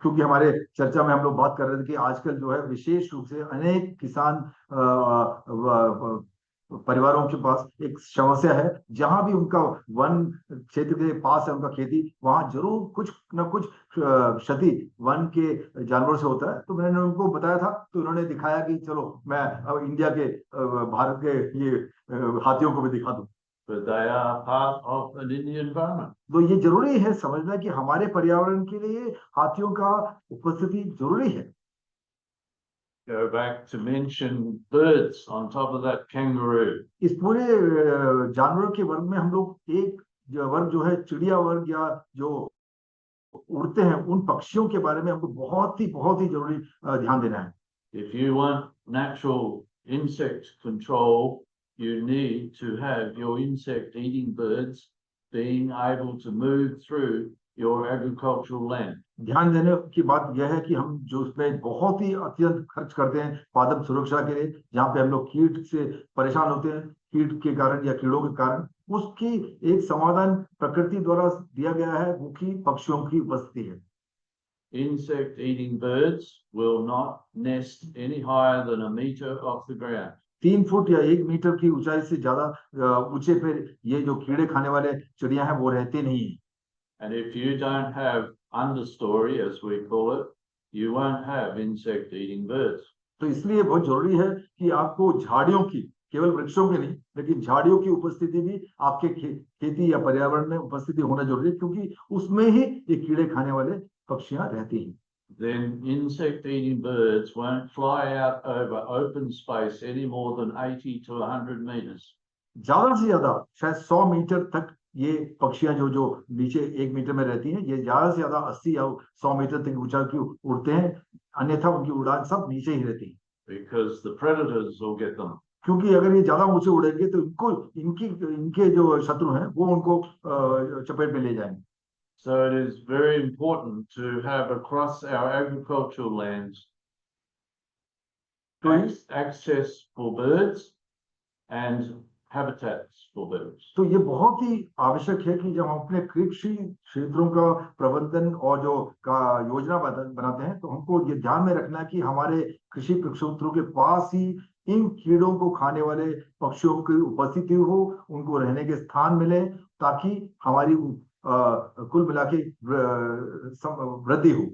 क्योंकि हमारे चर्चा में हम लोग बात कर रहे थे कि आजकल जो है विशेष रूप से अनेक किसान परिवारों के पास एक समस्या है, जहां भी उनका वन क्षेत्र के पास है उनका खेती, वहां जरूर कुछ न कुछ क्षति वन के जानवरों से होता है। तो मैंने उनको बताया था, तो उन्होंने दिखाया कि चलो मैं अब इंडिया के भारत के ये हाथियों को भी दिखा दूं। But they are part of an Indian environment. तो ये जरूरी है समझना कि हमारे पर्यावरण के लिए हाथियों का उपस्थिति जरूरी है। Go back to mention birds on top of that kangaroo. इस पूरे जानवरों के वर्ग में हम लोग एक वर्ग जो है चिड़िया वर्ग या जो उड़ते हैं उन पक्षियों के बारे में हमको बहुत ही जरूरी ध्यान देना है। If you want natural insect control, you need to have your insect eating birds being able to move through your agricultural land. ध्यान देने की बात यह है कि हम जो उसमें बहुत ही अत्यंत खर्च करते हैं पादप सुरक्षा के लिए, जहाँ पे हम लोग कीट से परेशान होते हैं, कीट के कारण या कीड़ों के कारण, उसकी एक समाधान प्रकृति द्वारा दिया गया है, वो की पक्षियों की उपस्थिति है। Insect eating birds will not nest any higher than a meter off the ground. 3 foot या 1 मीटर की ऊंचाई से ज्यादा ऊंचे पे ये जो कीड़े खाने वाले चिड़िया हैं वो रहते नहीं है। And if you don't have understory, as we call it, you won't have insect eating birds. तो इसलिए बहुत जरूरी है कि आपको झाड़ियों की, केवल वृक्षों की नहीं, लेकिन झाड़ियों की उपस्थिति भी आपके खेती या पर्यावरण में उपस्थिति होना जरूरी है, क्योंकि उसमें ही ये कीड़े खाने वाले पक्षियां रहती हैं। Then insect eating birds won't fly out over open space any more than 80 to 100 meters. ज्यादा से ज्यादा शायद 100 मीटर तक ये पक्षियां जो नीचे 1 मीटर में रहती हैं, ये ज्यादा से ज्यादा 80 या 100 मीटर तक ऊंचाई की उड़ते हैं, अन्यथा उनकी उड़ान सब नीचे ही रहती है। Because the predators will get them. क्योंकि अगर ये ज्यादा ऊंचे उड़ेंगे तो इनके जो शत्रु हैं वो उनको चपेट में ले जाएंगे। So it is very important to have across our agricultural lands access for birds and habitats for birds. तो ये बहुत ही आवश्यक है कि जब हम अपने कृषि क्षेत्रों का प्रबंधन और जो का योजना बनाते हैं, तो हमको ये ध्यान में रखना है कि हमारे कृषि क्षेत्रों के पास ही इन कीड़ों को खाने वाले पक्षियों की उपस्थिति हो, उनको रहने के स्थान मिले, ताकि हमारी कुल मिला के वृद्धि हो।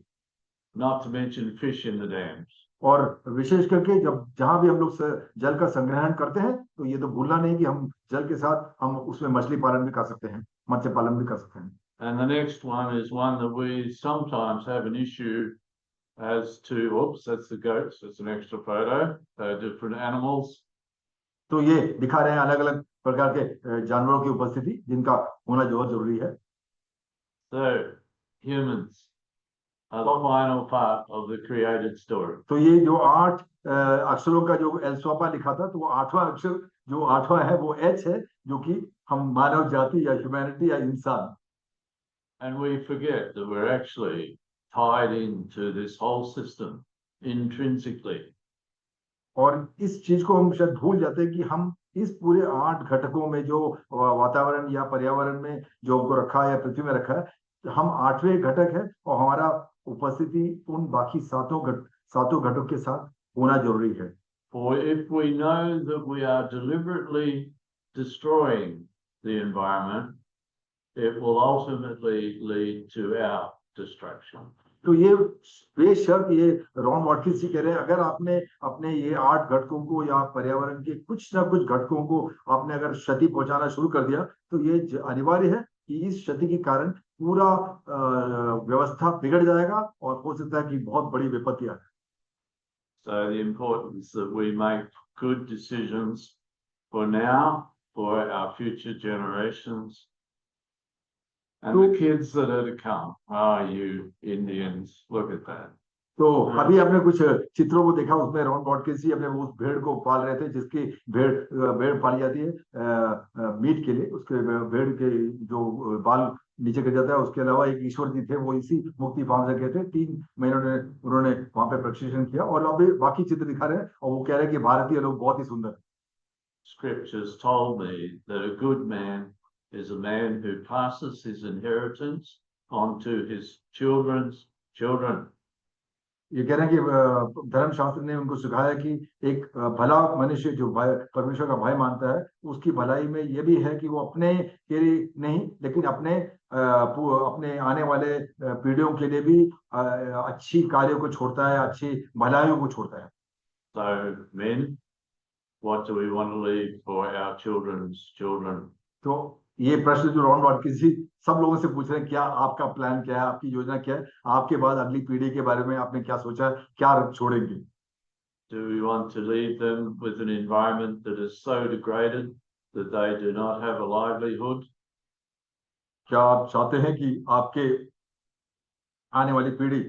Not to mention fish in the dams. और विशेष करके जब जहां भी हम लोग जल का संग्रहण करते हैं तो ये तो भूलना नहीं कि हम जल के साथ हम उसमें मछली पालन भी कर सकते हैं, मत्स्य पालन भी कर सकते हैं। And the next one is one that we sometimes have an issue as to, oops, that's the goats, that's an extra photo, they're different animals. तो ये दिखा रहे हैं अलग अलग प्रकार के जानवरों की उपस्थिति जिनका होना बहुत जरूरी है। So humans are the final part of the created story. तो ये जो 8 अक्षरों का जो एल्फाबेट लिखा था, तो वो 8वां अक्षर जो 8वां है वो एच है, जो कि हम मानव जाति या ह्यूमैनिटी या इंसान। And we forget that we're actually tied into this whole system intrinsically. और इस चीज को हम शायद भूल जाते हैं कि हम इस पूरे 8 घटकों में जो वातावरण या पर्यावरण में जो हमको रखा है या पृथ्वी में रखा है, हम 8वें घटक है और हमारा उपस्थिति उन बाकी सातों घटकों के साथ होना जरूरी है। For if we know that we are deliberately destroying the environment, it will ultimately lead to our destruction. तो ये बेशर्त ये रॉन वाटकिंस जी कह रहे हैं, अगर आपने अपने ये 8 घटकों को या पर्यावरण के कुछ ना कुछ घटकों को आपने अगर क्षति पहुंचाना शुरू कर दिया, तो ये अनिवार्य है कि इस क्षति के कारण पूरा व्यवस्था बिगड़ जाएगा और हो सकता है कि बहुत बड़ी विपत्ति आए। So the importance that we make good decisions for now, for our future generations, and the kids that are to come. Ah, you Indians, look at that. तो अभी आपने कुछ चित्रों को देखा, उसमें रॉन वाटकिंस जी अपने उस भेड़ को पाल रहे थे जिसकी भेड़ पाली जाती है मीट के लिए, उसके भेड़ के जो बाल नीचे गिर जाता है। उसके अलावा एक ईश्वर जी थे, वो इसी मुक्ति फार्म से गए थे, 3 महीने उन्होंने वहां पे प्रशिक्षण किया और अभी बाकी चित्र दिखा रहे हैं और वो कह रहे हैं कि भारतीय लोग बहुत ही सुंदर। Scriptures told me that a good man is a man who passes his inheritance on to his children's children. ये कह रहे हैं कि धर्मशास्त्र ने उनको सिखाया कि एक भला मनुष्य जो परमेश्वर का भय मानता है, उसकी भलाई में ये भी है कि वो अपने के लिए नहीं, लेकिन अपने आने वाले पीढ़ियों के लिए भी अच्छी कार्यों को छोड़ता है, अच्छी भलाइयों को छोड़ता है। So men, what do we want to leave for our children's children? तो ये प्रश्न जो रॉन वाटकिंस जी सब लोगों से पूछ रहे हैं, क्या आपका प्लान क्या है, आपकी योजना क्या है, आपके बाद अगली पीढ़ी के बारे में आपने क्या सोचा है, क्या छोड़ेंगे? Do we want to leave them with an environment that is so degraded that they do not have a livelihood? क्या आप चाहते हैं कि आपके आने वाली पीढ़ी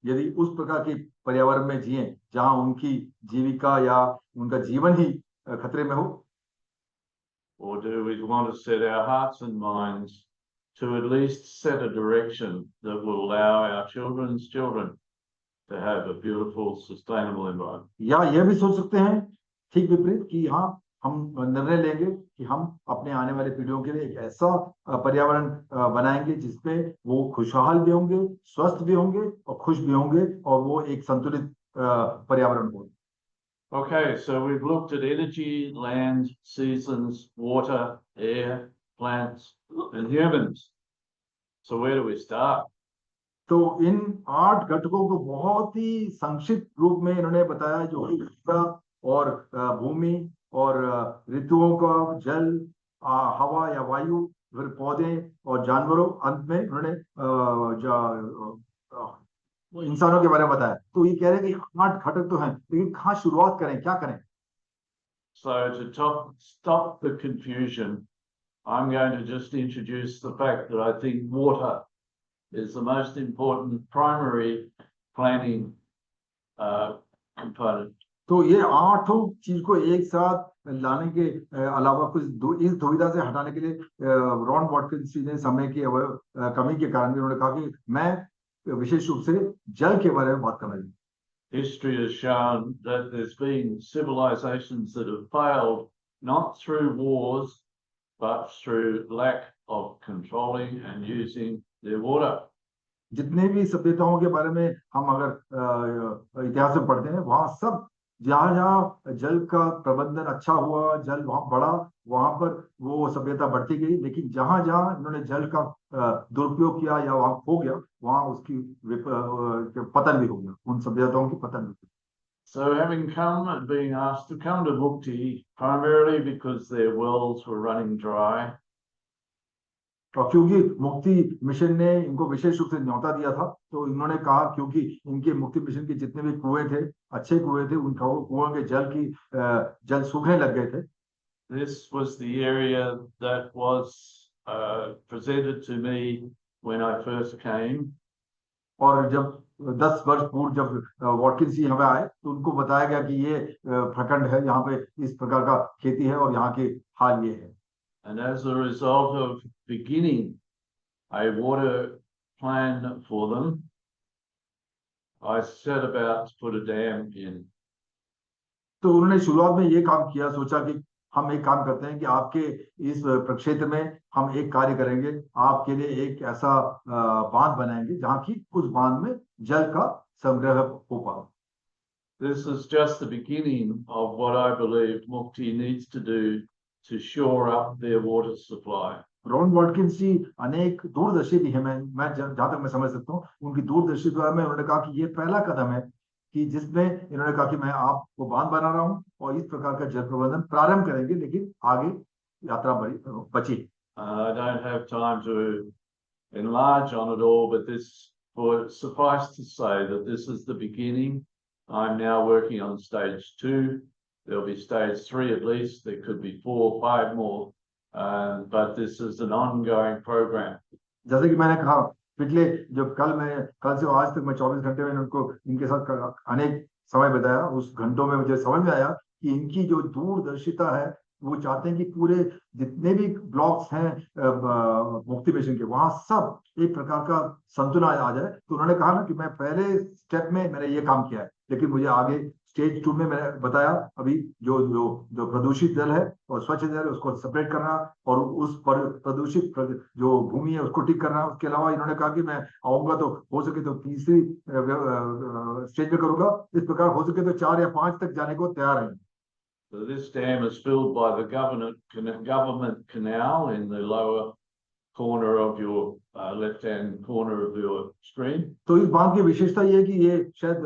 यदि उस प्रकार के पर्यावरण में जिए जहां उनकी जीविका या उनका जीवन ही खतरे में हो? Or do we want to set our hearts and minds to at least set a direction that will allow our children's children to have a beautiful, sustainable environment? या यह भी सोच सकते हैं ठीक विपरीत कि हाँ, हम निर्णय लेंगे कि हम अपने आने वाली पीढ़ियों के लिए एक ऐसा पर्यावरण बनाएंगे जिसमें वो खुशहाल भी होंगे, स्वस्थ भी होंगे और खुश भी होंगे और वो एक संतुलित पर्यावरण हो। Okay, so we've looked at energy, land, seasons, water, air, plants, and humans. So where do we start? तो इन 8 घटकों को बहुत ही संक्षिप्त रूप में इन्होंने बताया, जो और भूमि और ऋतुओं का, जल, हवा या वायु, फिर पौधे और जानवरों, अंत में उन्होंने इंसानों के बारे में बताया। तो ये कह रहे हैं कि 8 घटक तो हैं, लेकिन कहाँ शुरुआत करें, क्या करें? So to stop the confusion, I'm going to just introduce the fact that I think water is the most important primary planning component. तो ये 8 चीज को एक साथ लाने के अलावा कुछ इस दुविधा से हटाने के लिए रॉन वाटकिंस जी ने समय की कमी के कारण उन्होंने कहा कि मैं विशेष रूप से जल के बारे में बात करना चाहूँ। History has shown that there's been civilizations that have failed not through wars but through lack of controlling and using their water. जितने भी सभ्यताओं के बारे में हम अगर इतिहास में पढ़ते हैं, वहां सब जहां जहां जल का प्रबंधन अच्छा हुआ, जल वहां बढ़ा, वहां पर वो सभ्यता बढ़ती गई, लेकिन जहां जहां इन्होंने जल का दुरुपयोग किया या वहां खो गया, वहां उसकी पतन भी हो गया, उन सभ्यताओं की पतन भी हो गया। So having come and being asked to come to Mukti primarily because their wells were running dry, और क्योंकि मुक्ति मिशन ने इनको विशेष रूप से न्योता दिया था, तो इन्होंने कहा क्योंकि इनके मुक्ति मिशन के जितने भी कुएं थे, अच्छे कुएं थे, उन कुओं के जल सूखने लग गए थे। this was the area that was presented to me when I first came. और जब 10 वर्ष पूर्व जब वॉटकिंस यहाँ पे आए, तो उनको बताया गया कि ये प्रखंड है, यहाँ पे इस प्रकार का खेती है और यहाँ के हाल ये है। And as a result of beginning a water plan for them, I set about to put a dam in. तो उन्होंने शुरुआत में ये काम किया, सोचा कि हम एक काम करते हैं कि आपके इस प्रक्षेत्र में हम एक कार्य करेंगे, आपके लिए एक ऐसा बांध बनाएंगे जहां की उस बांध में जल का संग्रह हो पाए। This is just the beginning of what I believe Mukti needs to do to shore up their water supply. Ron Watkins ji अनेक दूरदर्शी भी है, मैं जहां तक मैं समझ सकता हूँ, उनकी दूरदर्शी द्वारा में उन्होंने कहा कि ये पहला कदम है कि जिसमें इन्होंने कहा कि मैं आपको बांध बना रहा हूं और इस प्रकार का जल प्रबंधन प्रारंभ करेंगे, लेकिन आगे यात्रा बची। I don't have time to enlarge on it all, but this would suffice to say that this is the beginning. I'm now working on stage 2. There'll be stage 3 at least. There could be 4 or 5 more, but this is an ongoing program. जैसे कि मैंने कहा, पिछले जो कल से आज तक मैं 24 घंटे में उनको इनके साथ अनेक समय बिताया, उस घंटों में मुझे समझ में आया कि इनकी जो दूरदर्शिता है, वो चाहते हैं कि पूरे जितने भी ब्लॉक्स हैं मुक्ति मिशन के, वहां सब एक प्रकार का संतुलन आ जाए। तो उन्होंने कहा ना कि मैं पहले स्टेप में मैंने ये काम किया है, लेकिन मुझे आगे स्टेज 2 में मैंने बताया अभी जो प्रदूषित जल है और स्वच्छ जल है उसको सेपरेट करना और उस पर प्रदूषित जो भूमि है उसको ठीक करना। उसके अलावा इन्होंने कहा कि मैं आऊंगा तो हो सके तो तीसरी स्टेज में करूंगा, इस प्रकार हो सके तो 4 या 5 तक जाने को तैयार है। So this dam is filled by the government canal in the lower corner of your left-hand corner of your screen. तो इस बांध की विशेषता ये है कि ये शायद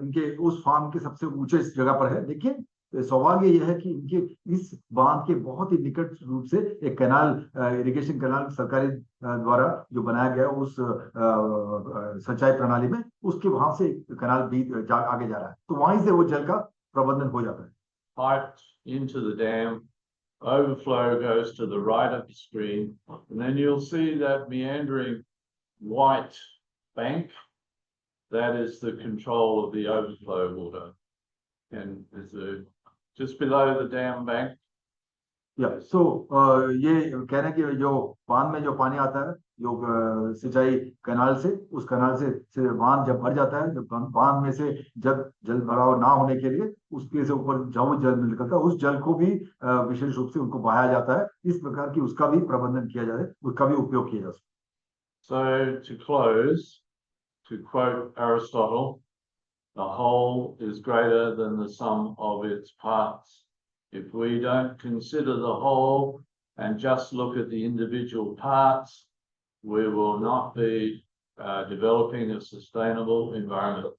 इनके उस फार्म के सबसे ऊंचे जगह पर है, लेकिन सौभाग्य यह है कि इनके इस बांध के बहुत ही निकट रूप से एक कैनाल, इरिगेशन कैनाल सरकारी द्वारा जो बनाया गया उस सिंचाई प्रणाली में, उसके वहां से कैनाल भी आगे जा रहा है, तो वहीं से वो जल का प्रबंधन हो जाता है। Piped into the dam, overflow goes to the right of the screen, and then you'll see that meandering white bank. That is the control of the overflow water, and there's just below the dam bank. सो ये कह रहे हैं कि जो बांध में जो पानी आता है, जो सिंचाई कैनाल से, उस कैनाल से बांध जब भर जाता है, जब बांध में से जब जल भराव ना होने के लिए उसके से ऊपर जो जल निकलता है, उस जल को भी विशेष रूप से उनको बहाया जाता है, इस प्रकार की उसका भी प्रबंधन किया जाए, उसका भी उपयोग किया जा सकता है। So to close, to quote Aristotle, the whole is greater than the sum of its parts. If we don't consider the whole and just look at the individual parts, we will not be developing a sustainable environment.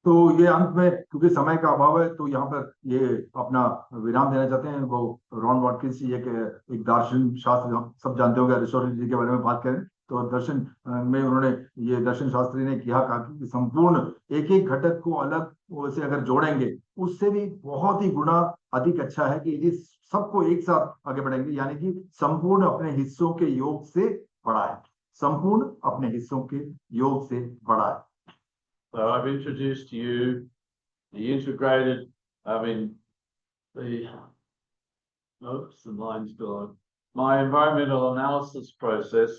तो ये अंत में, क्योंकि समय का अभाव है, तो यहाँ पर ये अपना विराम देना चाहते हैं। वो रॉन वॉटकिंस एक दार्शनिक शास्त्र, सब जानते होंगे, अरिस्टोटल जी के बारे में बात करें तो दर्शन में उन्होंने ये दर्शन शास्त्री ने कहा कि संपूर्ण एक एक घटक को अलग से अगर जोड़ेंगे, उससे भी बहुत ही गुना अधिक अच्छा है कि यदि सबको एक साथ आगे बढ़ेंगे, यानी कि संपूर्ण अपने हिस्सों के योग से बड़ा है, संपूर्ण अपने हिस्सों के योग से बड़ा है। So I've introduced to you the integrated, the line's gone. My environmental analysis process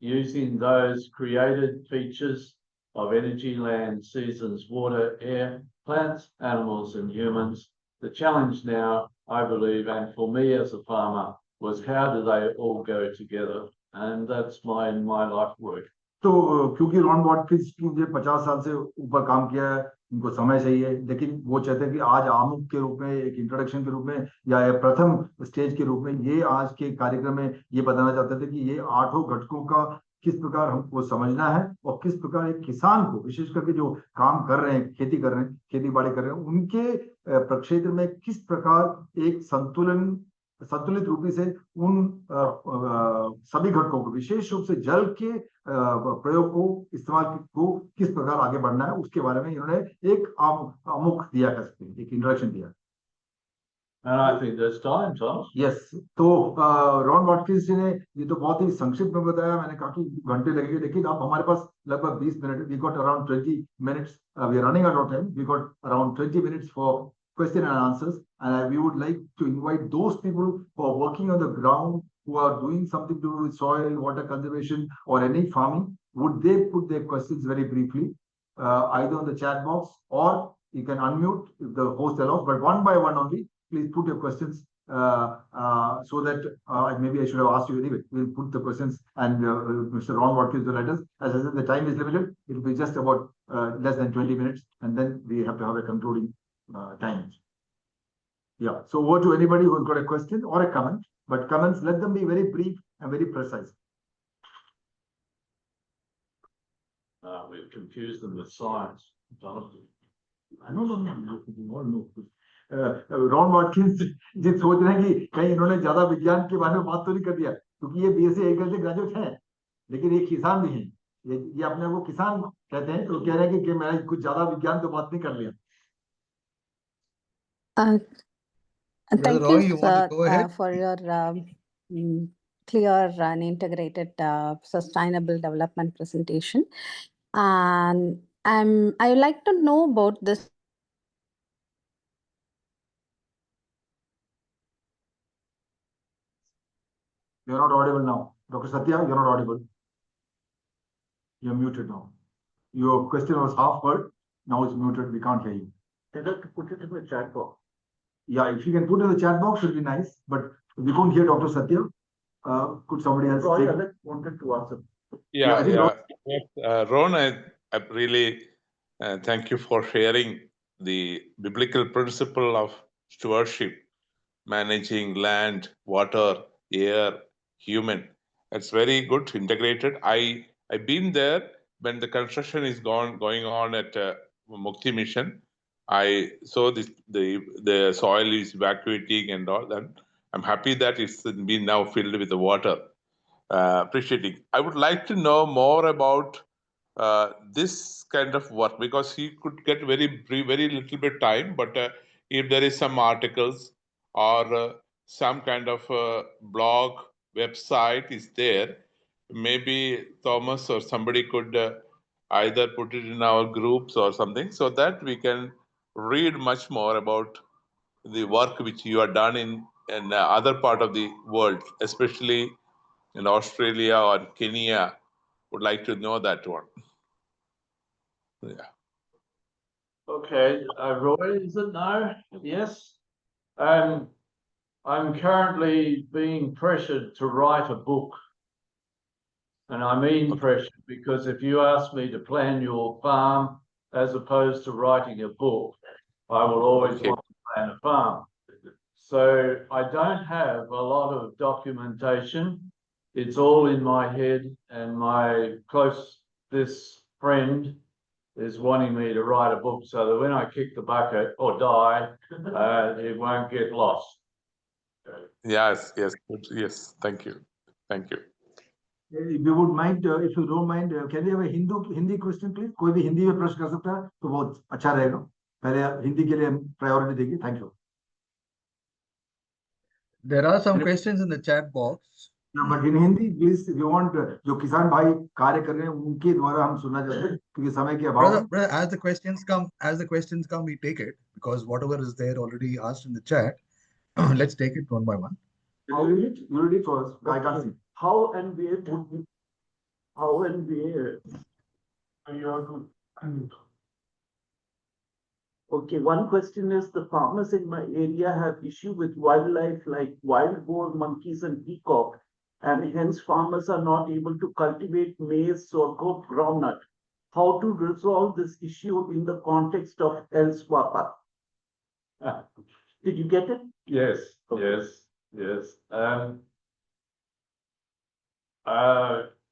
using those created features of energy, land, seasons, water, air, plants, animals, and humans. The challenge now, I believe, and for me as a farmer, was how do they all go together? And that's my life work. तो क्योंकि Ron Watkins ने 50 साल से ऊपर काम किया है, उनको समय चाहिए, लेकिन वो चाहते हैं कि आज आमुख के रूप में, एक इंट्रोडक्शन के रूप में या प्रथम स्टेज के रूप में ये आज के कार्यक्रम में ये बताना चाहते थे कि ये 8 घटकों का किस प्रकार हमको समझना है और किस प्रकार एक किसान को, विशेष करके जो काम कर रहे हैं, खेती कर रहे हैं, खेती बाड़ी कर रहे हैं, उनके प्रक्षेत्र में किस प्रकार एक संतुलित रूपी से उन सभी घटकों को, विशेष रूप से जल के प्रयोग को, इस्तेमाल को किस प्रकार आगे बढ़ना है, उसके बारे में इन्होंने एक आमुख दिया, कर सकते हैं, एक इंट्रोडक्शन दिया। And I think there's time, Thomas. Yes, तो रॉन वॉटकिंस जी ने ये तो बहुत ही संक्षिप्त में बताया, मैंने कहा कि घंटे लगेंगे, लेकिन अब हमारे पास लगभग 20 minute, we got around 20 minutes, we are running out of time, we got around 20 minutes for question and answers, and we would like to invite those people who are working on the ground, who are doing something to do with soil, water conservation, or any farming. Would they put their questions very briefly, either on the chat box, or you can unmute if the host allows, but one by one only. Please put your questions, so that maybe I should have asked you anyway. We'll put the questions, and Mr. Ron Watkins will let us. As I said, the time is limited. It will be just about less than 20 minutes, and then we have to have a concluding time. Yeah. So over to anybody who's got a question or a comment, but comments, let them be very brief and very precise. We've confused them with science, Jonathan. No. Ron Watkins ji सोच रहे हैं कि कहीं इन्होंने ज्यादा विज्ञान के बारे में बात तो नहीं कर दिया, क्योंकि ये बीएससी एग्रीकल्चर ग्रेजुएट हैं, लेकिन ये किसान भी हैं, ये अपने को किसान कहते हैं, तो कह रहे हैं कि मैं कुछ ज्यादा विज्ञान तो बात नहीं कर लिया। Thank you, sir, for your clear and integrated sustainable development presentation. And I would like to know about this. You're not audible now. Dr. Satya, you're not audible. You're muted now. Your question was half heard. Now it's muted. We can't hear you. I'd like to put it in the chat box. Yeah, if you can put it in the chat box, it would be nice. But we couldn't hear Dr. Satya. Could somebody else Roy, take? I wanted to answer. Ron, I really thank you for sharing the biblical principle of stewardship, managing land, water, air, human. It's very good, integrated. I've been there when the construction is going on at Mukti Mission. I saw the soil is evacuating and all that. I'm happy that it's been now filled with the water. Appreciating. I would like to know more about this kind of work, because he could get very little bit time, but if there is some articles or some kind of blog website is there, maybe Thomas or somebody could either put it in our groups or something, so that we can read much more about the work which you have done in other part of the world, especially in Australia or Kenya. Would like to know that one. Yeah. Okay, Roy, is it no? Yes. I'm currently being pressured to write a book. And I mean pressured, because if you ask me to plan your farm as opposed to writing a book, I will always want to plan a farm. So I don't have a lot of documentation. It's all in my head, and this friend is wanting me to write a book so that when I kick the bucket or die, it won't get lost. Yes. Thank you. If you would mind, if you don't mind, can we have a Hindi question, please? कोई भी हिंदी में प्रश्न कर सकता है तो बहुत अच्छा रहेगा. पहले हिंदी के लिए हम प्रायोरिटी देंगे. Thank you. There are some questions in the chat box. Yeah, but in Hindi, please, if you want, जो किसान भाई कार्य कर रहे हैं उनके द्वारा हम सुनना चाहते हैं, क्योंकि समय के अभाव. Brother, as the questions come, we take it, because whatever is there already asked in the chat, let's take it one by one. You read it for us. I can't see. How and where you are to. Okay, one question is, the farmers in my area have issue with wildlife like wild boar, monkeys and peacock, and hence farmers are not able to cultivate maize, sorghum, groundnut. How to resolve this issue in the context of El Swapa? Did you get it? Yes.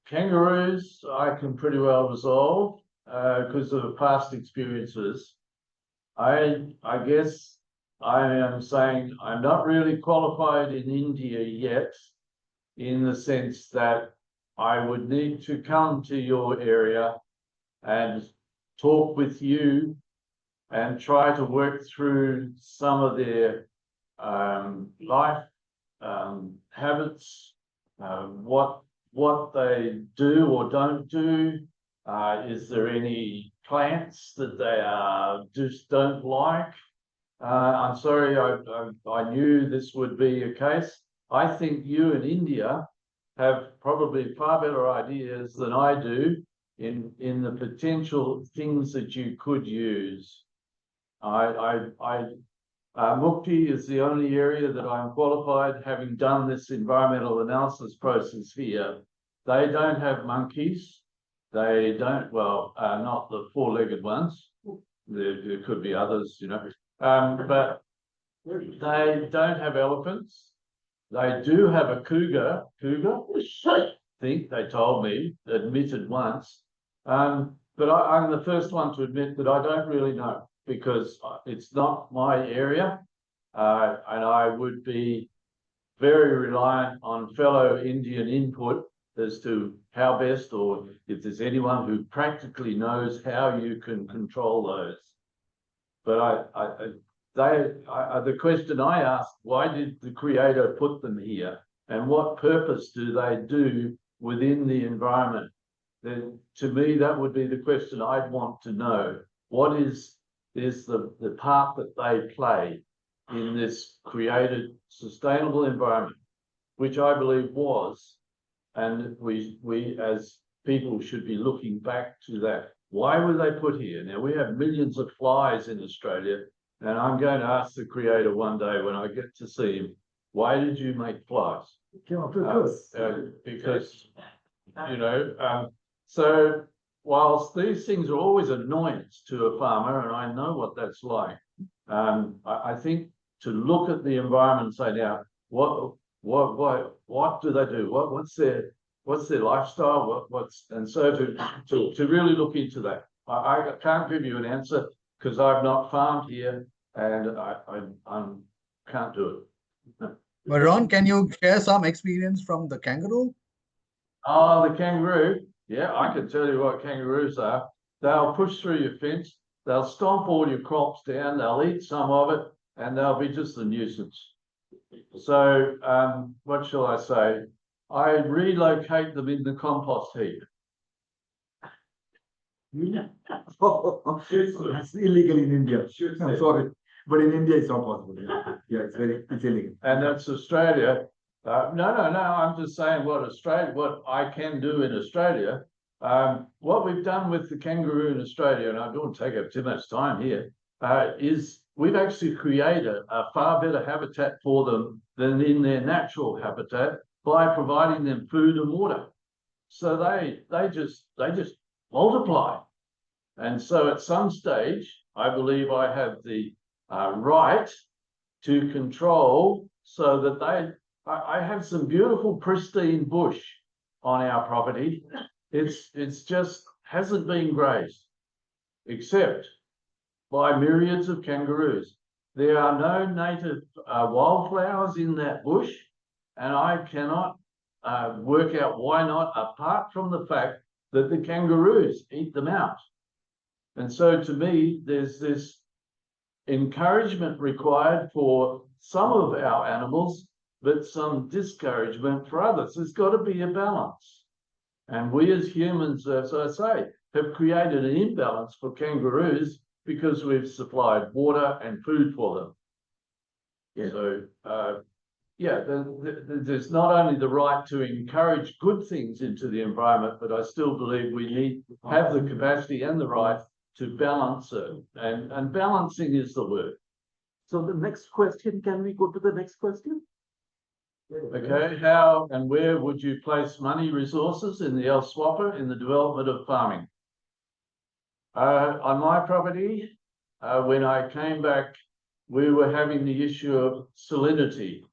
kangaroos, I can pretty well resolve, because of past experiences. I guess I am saying I'm not really qualified in India yet, in the sense that I would need to come to your area and talk with you and try to work through some of their life habits, what they do or don't do. Is there any plants that they just don't like? I'm sorry, I knew this would be a case. I think you in India have probably far better ideas than I do in the potential things that you could use. Mukti is the only area that I'm qualified, having done this environmental analysis process here. They don't have monkeys. They don't, well, not the four-legged ones. There could be others, you know. But they don't have elephants. They do have a cougar, I think they told me, admitted once. But I'm the first one to admit that I don't really know, because it's not my area. And I would be very reliant on fellow Indian input as to how best, or if there's anyone who practically knows how you can control those. But the question I asked, why did the Creator put them here? And what purpose do they do within the environment? Then to me, that would be the question I'd want to know. What is the part that they play in this created sustainable environment, which I believe was, and we as people should be looking back to that. Why were they put here? Now, we have millions of flies in Australia, and I'm going to ask the Creator one day when I get to see him, why did you make flies? Because, you know, so whilst these things are always annoyance to a farmer, and I know what that's like, I think to look at the environment and say, now, what do they do? What's their lifestyle? And so to really look into that. I can't give you an answer because I've not farmed here and I can't do it. But Ron, can you share some experience from the kangaroo? Oh, the kangaroo. Yeah, I can tell you what kangaroos are. They'll push through your fence. They'll stomp all your crops down. They'll eat some of it, and they'll be just a nuisance. So, what shall I say? I relocate them in the compost heap. It's illegal in India. I'm sorry, but in India it's not possible. Yeah, it's illegal. And that's Australia. No. I'm just saying what I can do in Australia. What we've done with the kangaroo in Australia, and I don't take up too much time here, is we've actually created a far better habitat for them than in their natural habitat by providing them food and water. So they just multiply. And so at some stage, I believe I have the right to control so that I have some beautiful pristine bush on our property. It's just hasn't been grazed, except by myriads of kangaroos. There are no native wildflowers in that bush, and I cannot work out why not, apart from the fact that the kangaroos eat them out. And so to me, there's this encouragement required for some of our animals, but some discouragement for others. There's got to be a balance. And we as humans, as I say, have created an imbalance for kangaroos because we've supplied water and food for them. Yeah. So, there's not only the right to encourage good things into the environment, but I still believe we have the capacity and the right to balance it. And balancing is the word. So the next question, can we go to the next question? Okay, how and where would you place money resources in the LSWAPA in the development of farming? On my property, when I came back, we were having the issue of salinity.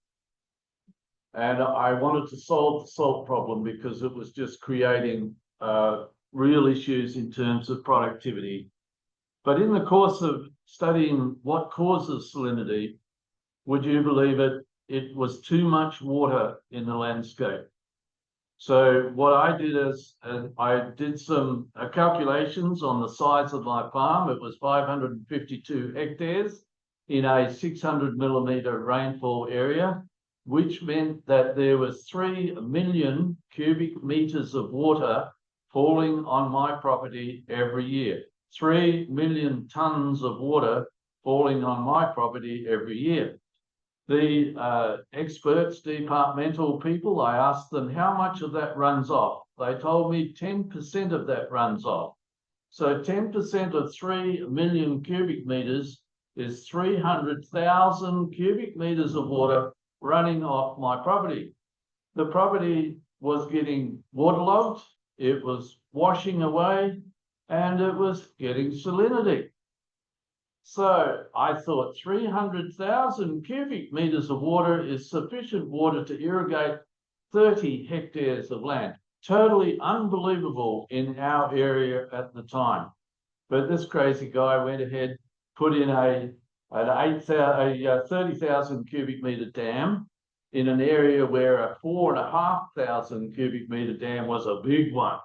And I wanted to solve the salt problem because it was just creating real issues in terms of productivity. But in the course of studying what causes salinity, would you believe it, it was too much water in the landscape. So what I did is I did some calculations on the size of my farm. It was 552 hectares in a 600 millimeter rainfall area, which meant that there was 3 million cubic meters of water falling on my property every year. 3 million tons of water falling on my property every year. The experts, departmental people, I asked them how much of that runs off. They told me 10% of that runs off. So 10% of 3 million cubic meters is 300,000 cubic meters of water running off my property. The property was getting waterlogged, it was washing away, and it was getting salinity. So I thought 300,000 cubic meters of water is sufficient water to irrigate 30 hectares of land. Totally unbelievable in our area at the time. But this crazy guy went ahead, put in a 30,000 cubic meter dam in an area where a 4,500 cubic meter dam was a big one.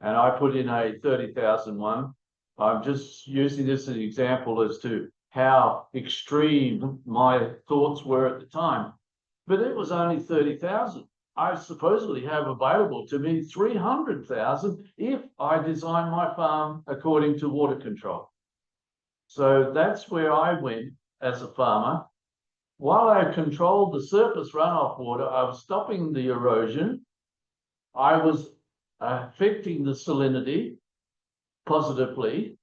And I put in a 30,000 one. I'm just using this as an example as to how extreme my thoughts were at the time. But it was only 30,000. I supposedly have available to me 300,000 if I design my farm according to water control. So that's where I went as a farmer. While I controlled the surface runoff water, I was stopping the erosion. I was affecting the salinity positively,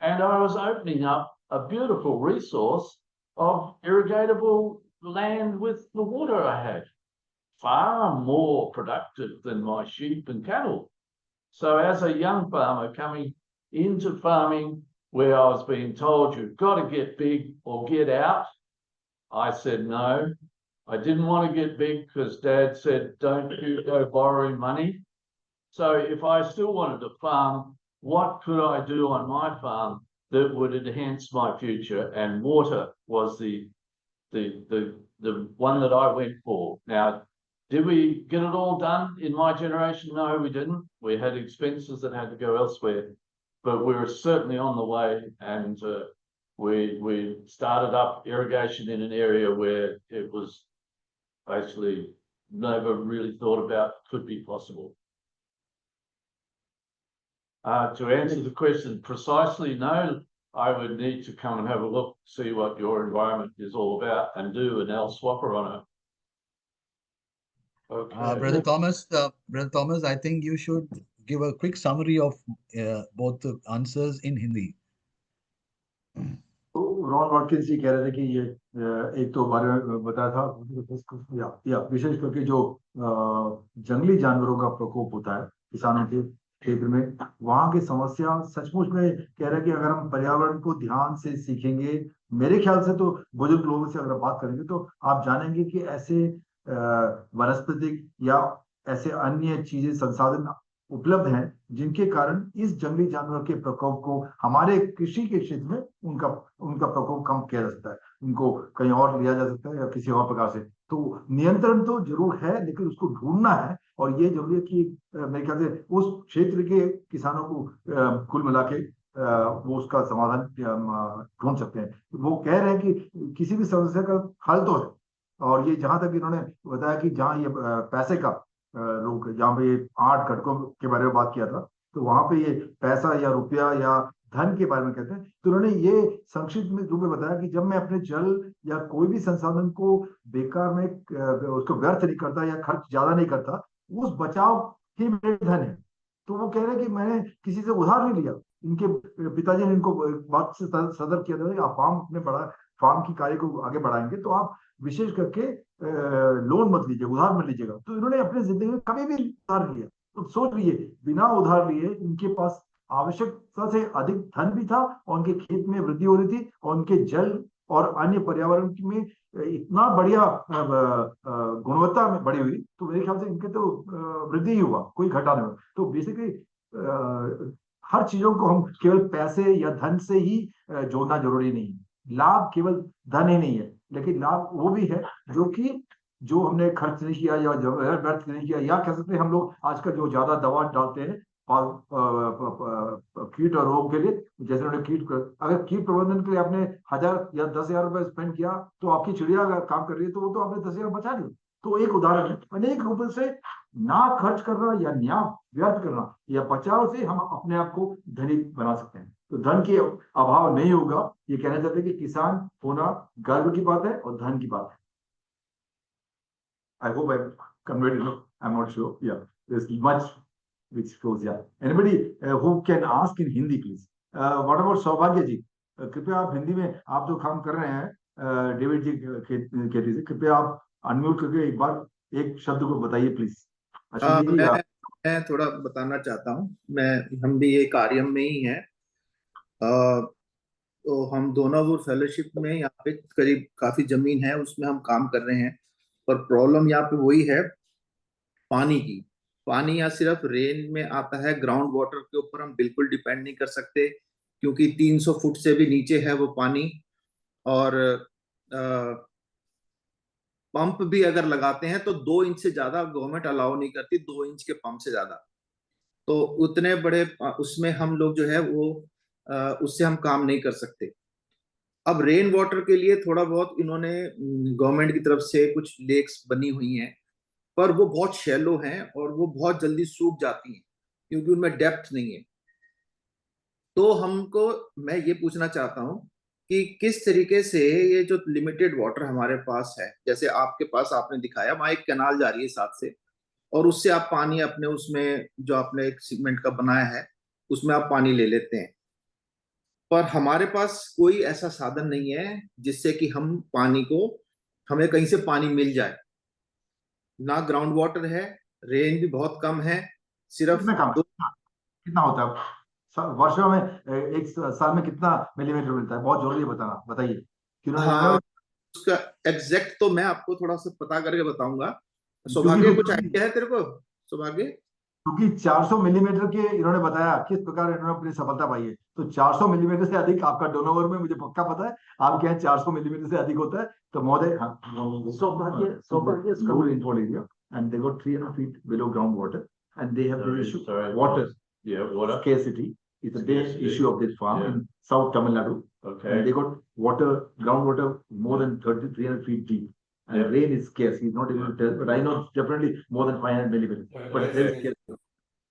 and I was opening up a beautiful resource of irrigatable land with the water I had, far more productive than my sheep and cattle. So as a young farmer coming into farming where I was being told you've got to get big or get out, I said no. I didn't want to get big because Dad said don't you go borrowing money. So if I still wanted to farm, what could I do on my farm that would enhance my future? And water was the one that I went for. Now, did we get it all done in my generation? No, we didn't. We had expenses that had to go elsewhere, but we were certainly on the way, and we started up irrigation in an area where it was basically never really thought about could be possible. To answer the question precisely, no, I would need to come and have a look, see what your environment is all about, and do an L swapper on it. Okay. Brother Thomas, I think you should give a quick summary of both the answers in Hindi. Ron Watkins ji कह रहे थे कि ये एक तो बारे में बताया था या विशेष करके जो जंगली जानवरों का प्रकोप होता है किसानों के क्षेत्र में, वहां की समस्या सचमुच में कह रहे हैं कि अगर हम पर्यावरण को ध्यान से सीखेंगे, मेरे ख्याल से तो बुजुर्ग लोगों से अगर बात करेंगे तो आप जानेंगे कि ऐसे वनस्पतिक या ऐसे अन्य चीजें संसाधन उपलब्ध हैं जिनके कारण इस जंगली जानवर के प्रकोप को हमारे कृषि के क्षेत्र में उनका प्रकोप कम किया जा सकता है, उनको कहीं और लिया जा सकता है या किसी और प्रकार से। तो नियंत्रण तो जरूर है, लेकिन उसको ढूंढना है, और ये जरूरी है कि मेरे ख्याल से उस क्षेत्र के किसानों को कुल मिला के वो उसका समाधान ढूंढ सकते हैं। वो कह रहे हैं कि किसी भी समस्या का हल तो है, और ये जहां तक इन्होंने बताया कि जहां ये पैसे का लोग जहाँ पे 8 घटकों के बारे में बात किया था, तो वहां पे ये पैसा या रुपया या धन के बारे में कहते हैं, तो उन्होंने ये संक्षिप्त में रूप में बताया कि जब मैं अपने जल या कोई भी संसाधन को बेकार में उसको व्यर्थ नहीं करता या खर्च ज्यादा नहीं करता, उस बचाव ही मेरे धन है। तो वो कह रहे हैं कि मैंने किसी से उधार नहीं लिया। इनके पिताजी ने इनको बात से सदर किया था कि आप फार्म की कार्य को आगे बढ़ाएंगे तो आप विशेष करके लोन मत लीजिए, उधार मत लीजिएगा। तो इन्होंने अपनी जिंदगी में कभी भी उधार लिया, तो सोच लीजिए बिना उधार लिए इनके पास आवश्यकता से अधिक धन भी था और उनके खेत में वृद्धि हो रही थी और उनके जल और अन्य पर्यावरण में इतना बढ़िया गुणवत्ता में बढ़ी हुई, तो मेरे ख्याल से इनके तो वृद्धि ही हुआ, कोई घटा नहीं हुआ। तो बेसिकली हर चीजों को हम केवल पैसे या धन से ही जोड़ना जरूरी नहीं है। लाभ केवल धन ही नहीं है, लेकिन लाभ वो भी है जो हमने खर्च नहीं किया या जो व्यर्थ नहीं किया, या कह सकते हैं हम लोग आजकल जो ज्यादा दवा डालते हैं कीट और रोग के लिए, जैसे उन्होंने अगर कीट प्रबंधन के लिए आपने 1000 या 10,000 रुपए स्पेंड किया, तो आपकी चिड़िया अगर काम कर रही है तो वो तो आपने 10,000 बचा लिया। तो एक उदाहरण है, अनेक रूपों से ना खर्च करना या ना व्यर्थ करना या बचाव से हम अपने आप को धनी बना सकते हैं। तो धन के अभाव नहीं होगा, ये कहना चाहते हैं कि किसान होना गर्व की बात है और धन की बात है। I hope I conveyed enough. I'm not sure. Yeah, there's much which flows. Yeah. Anybody who can ask in Hindi, please. What about सौभाग्य जी? कृपया आप हिंदी में, आप जो काम कर रहे हैं डेविड जी खेती से, कृपया आप अनम्यूट करके एक बार एक शब्द को बताइए प्लीज। अश्विनी जी, मैं थोड़ा बताना चाहता हूँ। हम भी ये कार्य में ही हैं। तो हम दोनावुर फेलोशिप में यहाँ पे करीब काफी जमीन है, उसमें हम काम कर रहे हैं। पर प्रॉब्लम यहाँ पे वही है, पानी की। पानी यहाँ सिर्फ रेन में आता है, ग्राउंड वाटर के ऊपर हम बिल्कुल डिपेंड नहीं कर सकते, क्योंकि 300 फुट से भी नीचे है वो पानी। और पंप भी अगर लगाते हैं तो 2 इंच से ज्यादा गवर्नमेंट अलाउ नहीं करती, 2 इंच के पंप से ज्यादा। तो उतने बड़े उसमें हम लोग जो है वो उससे हम काम नहीं कर सकते। अब रेन वाटर के लिए थोड़ा बहुत इन्होंने गवर्नमेंट की तरफ से कुछ लेक्स बनी हुई हैं, पर वो बहुत शैलो हैं और वो बहुत जल्दी सूख जाती हैं, क्योंकि उनमें डेप्थ नहीं है। तो मैं ये पूछना चाहता हूँ कि किस तरीके से ये जो लिमिटेड वाटर हमारे पास है, जैसे आपके पास आपने दिखाया वहां एक कैनाल जा रही है साथ से, और उससे आप पानी अपने उसमें जो आपने एक सीमेंट का बनाया है उसमें आप पानी ले लेते हैं। पर हमारे पास कोई ऐसा साधन नहीं है जिससे कि हमें कहीं से पानी मिल जाए। ना ग्राउंड वाटर है, रेन भी बहुत कम है, सिर्फ कितना होता है वर्षों में, एक साल में कितना मिलीमीटर मिलता है? बहुत जरूरी है बताना, बताइए। हाँ, उसका एग्जैक्ट तो मैं आपको थोड़ा सा पता करके बताऊंगा। सौभाग्य, कुछ आइडिया है तेरे को सौभाग्य? क्योंकि 400 मिलीमीटर के इन्होंने बताया किस प्रकार इन्होंने अपनी सफलता पाई है, तो 400 मिलीमीटर से अधिक आपका टर्नओवर में मुझे पक्का पता है। आप क्या 400 मिलीमीटर से अधिक होता है तो महोदय, सौभाग्य and they got 300 feet below groundwater, and they have the issue water. Yeah, water Scarcity is the big issue of this farm in South Tamil Nadu. Okay. And they got groundwater more than 300 feet deep. And rain is scarce. He's not able to tell, but I know definitely more than 500 millimeters. But it's very scarce.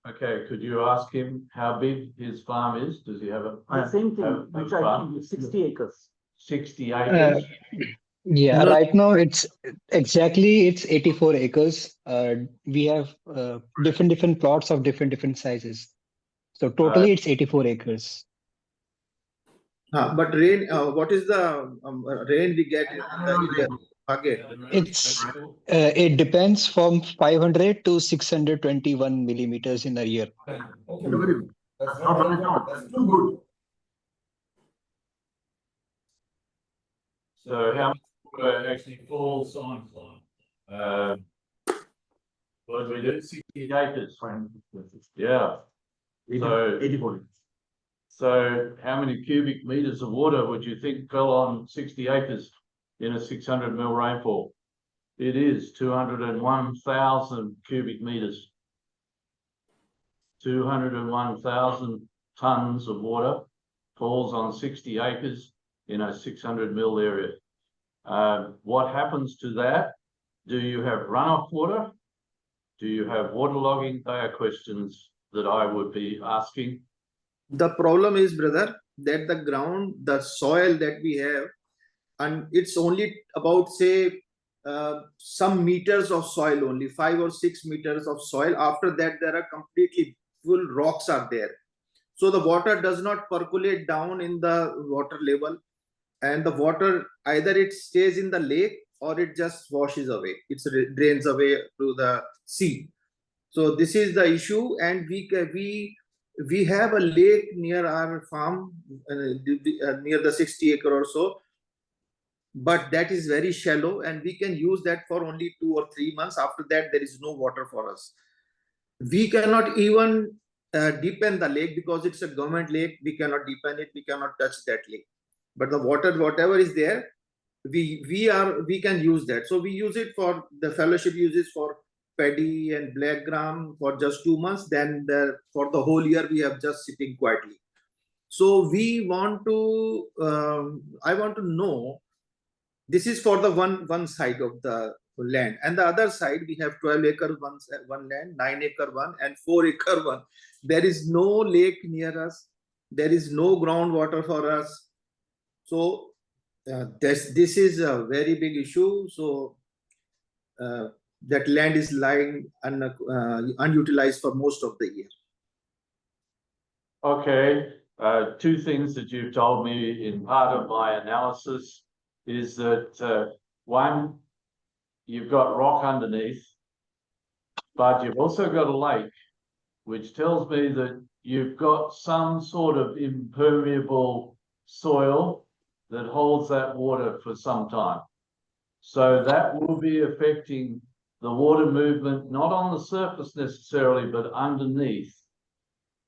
Okay, could you ask him how big his farm is? Does he have The same thing, which I think is 60 acres. 60 acres? Yeah, right now it's 84 acres. We have different plots of different sizes. So totally it's 84 acres. But rain, what is the rain we get in the It depends from 500 to 621 millimeters in a year. That's too good. So how much water actually falls on? What do we do? 60 acres. Yeah. So 84. So how many cubic meters of water would you think fell on 60 acres in a 600 mil rainfall? It is 201,000 cubic meters. 201,000 tons of water falls on 60 acres in a 600 mil area. What happens to that? Do you have runoff water? Do you have waterlogging? They are questions that I would be asking. The problem is, brother, that the soil that we have, and it's only about, say, some meters of soil, only 5 or 6 meters of soil. After that, there are completely full rocks are there. So the water does not percolate down in the water level, and the water either it stays in the lake or it just washes away. It drains away to the sea. So this is the issue, and we have a lake near our farm, near the 60 acre or so. but that is very shallow and we can use that for only 2 or 3 months. After that, there is no water for us. We cannot even deepen the lake because it's a government lake. We cannot deepen it. We cannot touch that lake. But the water, whatever is there, we can use that. So we use it for the fellowship uses for paddy and black gram for just 2 months. Then for the whole year we have just sitting quietly. So we want to. I want to know. This is for the one side of the land, and the other side we have 12-acre one land, 9-acre one, and 4-acre one. There is no lake near us. There is no groundwater for us. So this is a very big issue. So that land is lying unutilized for most of the year. Okay, two things that you've told me in part of my analysis is that one, you've got rock underneath, but you've also got a lake, which tells me that you've got some sort of impermeable soil that holds that water for some time. So that will be affecting the water movement, not on the surface necessarily, but underneath.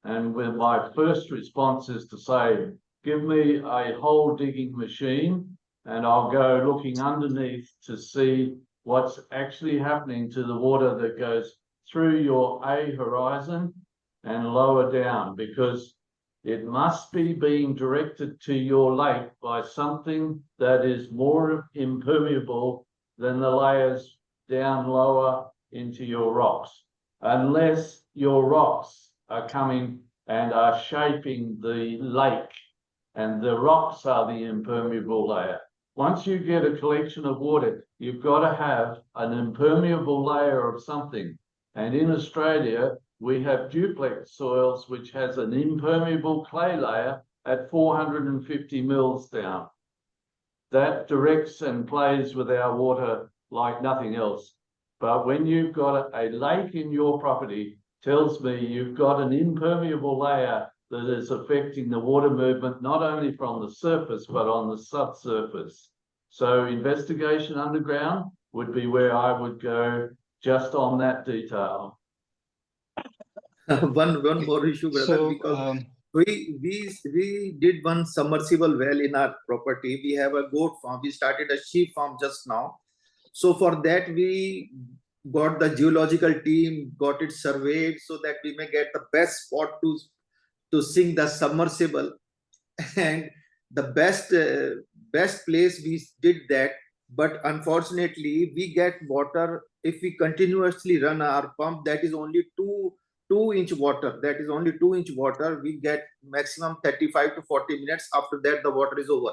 And with my first response is to say, give me a hole digging machine and I'll go looking underneath to see what's actually happening to the water that goes through your A horizon and lower down, because it must be being directed to your lake by something that is more impermeable than the layers down lower into your rocks, unless your rocks are coming and are shaping the lake and the rocks are the impermeable layer. Once you get a collection of water, you've got to have an impermeable layer of something. And in Australia, we have duplex soils, which has an impermeable clay layer at 450 mils down. That directs and plays with our water like nothing else. But when you've got a lake in your property, tells me you've got an impermeable layer that is affecting the water movement, not only from the surface, but on the subsurface. So investigation underground would be where I would go just on that detail. one more issue, brother, So, because we did one submersible well in our property. We have a goat farm. We started a sheep farm just now. So for that, we got the geological team, got it surveyed so that we may get the best spot to sink the submersible. And the best place we did that. But unfortunately, we get water if we continuously run our pump. That is only 2-inch water. That is only 2-inch water. We get maximum 35 to 40 minutes. After that, the water is over.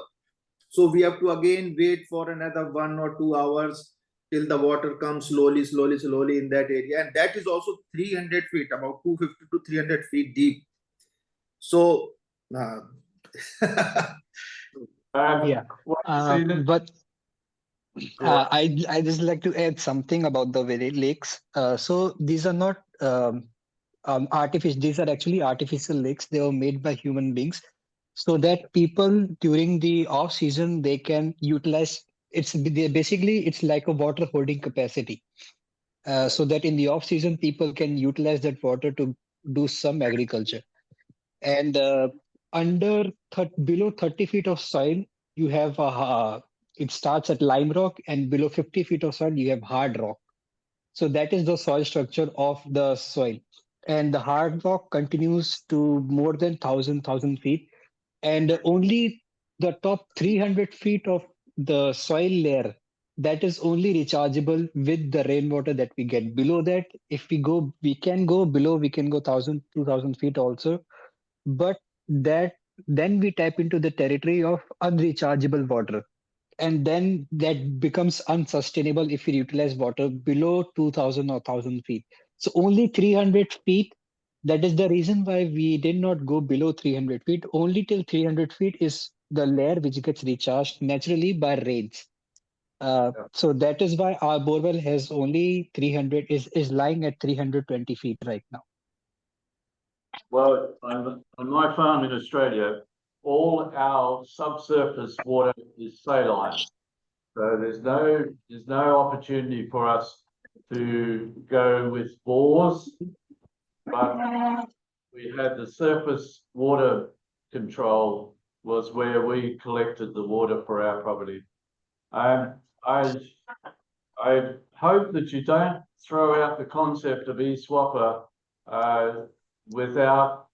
So we have to again wait for another 1 or 2 hours till the water comes slowly in that area. And that is also 300 feet, about 250 to 300 feet deep. So, yeah, See that- but I just like to add something about the valley lakes. So these are not artificial. These are actually artificial lakes. They were made by human beings, so that people during the off season they can utilize. Basically it's like a water holding capacity, so that in the off season people can utilize that water to do some agriculture. And below 30 feet of soil, you have it starts at lime rock, and below 50 feet of soil, you have hard rock. So that is the soil structure of the soil. And the hard rock continues to more than 1,000 feet. And only the top 300 feet of the soil layer, that is only rechargeable with the rainwater that we get. Below that, if we can go below, we can go 1,000, 2,000 feet also. But then we tap into the territory of unrechargeable water, and then that becomes unsustainable if we utilize water below 2,000 or 1,000 feet. So only 300 feet. That is the reason why we did not go below 300 feet. Only till 300 feet is the layer which gets recharged naturally by rains. So that is why our borewell has only 300, is lying at 320 feet right now. Well, on my farm in Australia, all our subsurface water is saline. So there's no opportunity for us to go with bores, but we had the surface water control was where we collected the water for our property. I hope that you don't throw out the concept of eSwapper without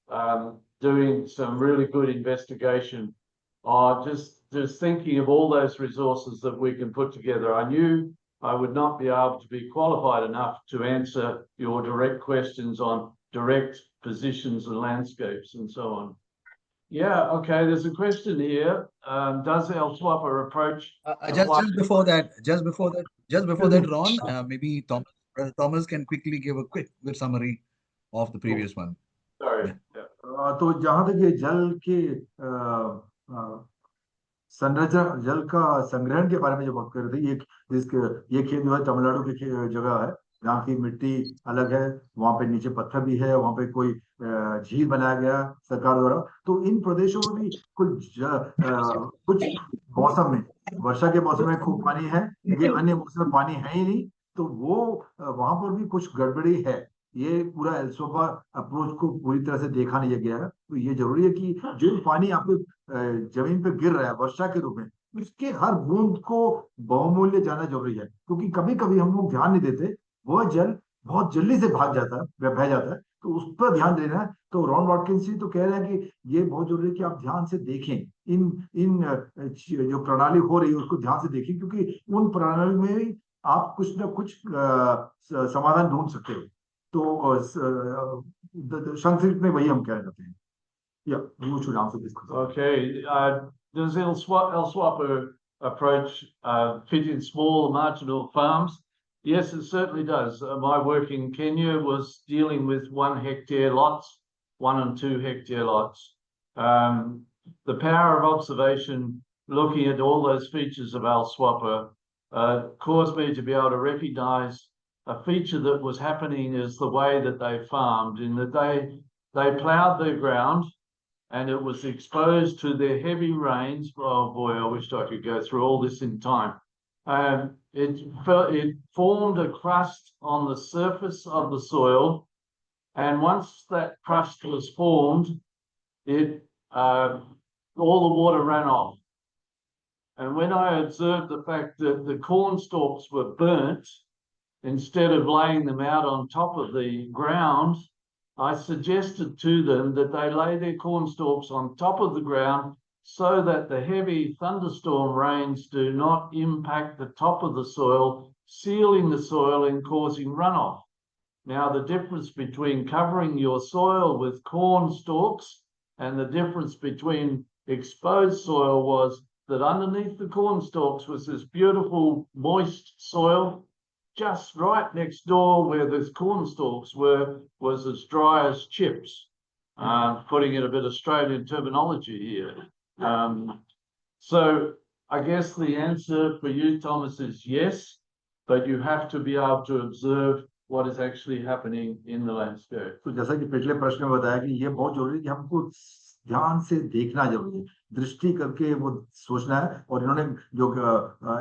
doing some really good investigation, or just thinking of all those resources that we can put together. I knew I would not be able to be qualified enough to answer your direct questions on direct positions and landscapes and so on. Yeah, okay, there's a question here. Does LSWAPR approach Just before that, Ron, maybe Thomas can quickly give a quick summary of the previous one. Sorry. Yeah. तो जहां तक ये जल के संरचना, जल का संग्रहण के बारे में जो बात कर रहे थे, ये खेत जो है तमिलनाडु की जगह है जहाँ की मिट्टी अलग है, वहां पे नीचे पत्थर भी है, वहां पे कोई झील बनाया गया सरकार द्वारा। तो इन प्रदेशों में भी कुछ मौसम में, वर्षा के मौसम में खूब पानी है, लेकिन अन्य मौसम में पानी है ही नहीं, तो वो वहां पर भी कुछ गड़बड़ी है। ये पूरा एल्सोपा अप्रोच को पूरी तरह से देखा नहीं गया है। तो ये जरूरी है कि जो पानी आपके जमीन पे गिर रहा है वर्षा के रूप में, उसके हर बूंद को बहुमूल्य जाना जरूरी है, क्योंकि कभी कभी हम लोग ध्यान नहीं देते, वह जल बहुत जल्दी से भाग जाता है, बह जाता है, तो उस पर ध्यान देना है। तो रॉन वाटकिंस जी तो कह रहे हैं कि ये बहुत जरूरी है कि आप ध्यान से देखें, इन जो प्रणाली हो रही है उसको ध्यान से देखें, क्योंकि उन प्रणाली में भी आप कुछ ना कुछ समाधान ढूंढ सकते हो। तो संक्षिप्त में वही हम कहना चाहते हैं। Yeah, you should answer this question. Okay, does LSWAPR approach fit in small marginal farms? Yes, it certainly does. My work in Kenya was dealing with 1 hectare lots, 1 and 2 hectare lots. The power of observation, looking at all those features of LSWAPR, caused me to be able to recognize a feature that was happening is the way that they farmed. In that they plowed their ground, and it was exposed to the heavy rains. Oh boy, I wished I could go through all this in time. It formed a crust on the surface of the soil, and once that crust was formed, all the water ran off. And when I observed the fact that the corn stalks were burnt, instead of laying them out on top of the ground, I suggested to them that they lay their corn stalks on top of the ground so that the heavy thunderstorm rains do not impact the top of the soil, sealing the soil and causing runoff. Now, the difference between covering your soil with corn stalks and the difference between exposed soil was that underneath the corn stalks was this beautiful moist soil. Just right next door where the corn stalks were was as dry as chips, putting in a bit of Australian terminology here. So I guess the answer for you, Thomas, is yes, but you have to be able to observe what is actually happening in the landscape. तो जैसा कि पिछले प्रश्न में बताया कि ये बहुत जरूरी है कि हमको ध्यान से देखना जरूरी है, दृष्टि करके वो सोचना है। और इन्होंने जो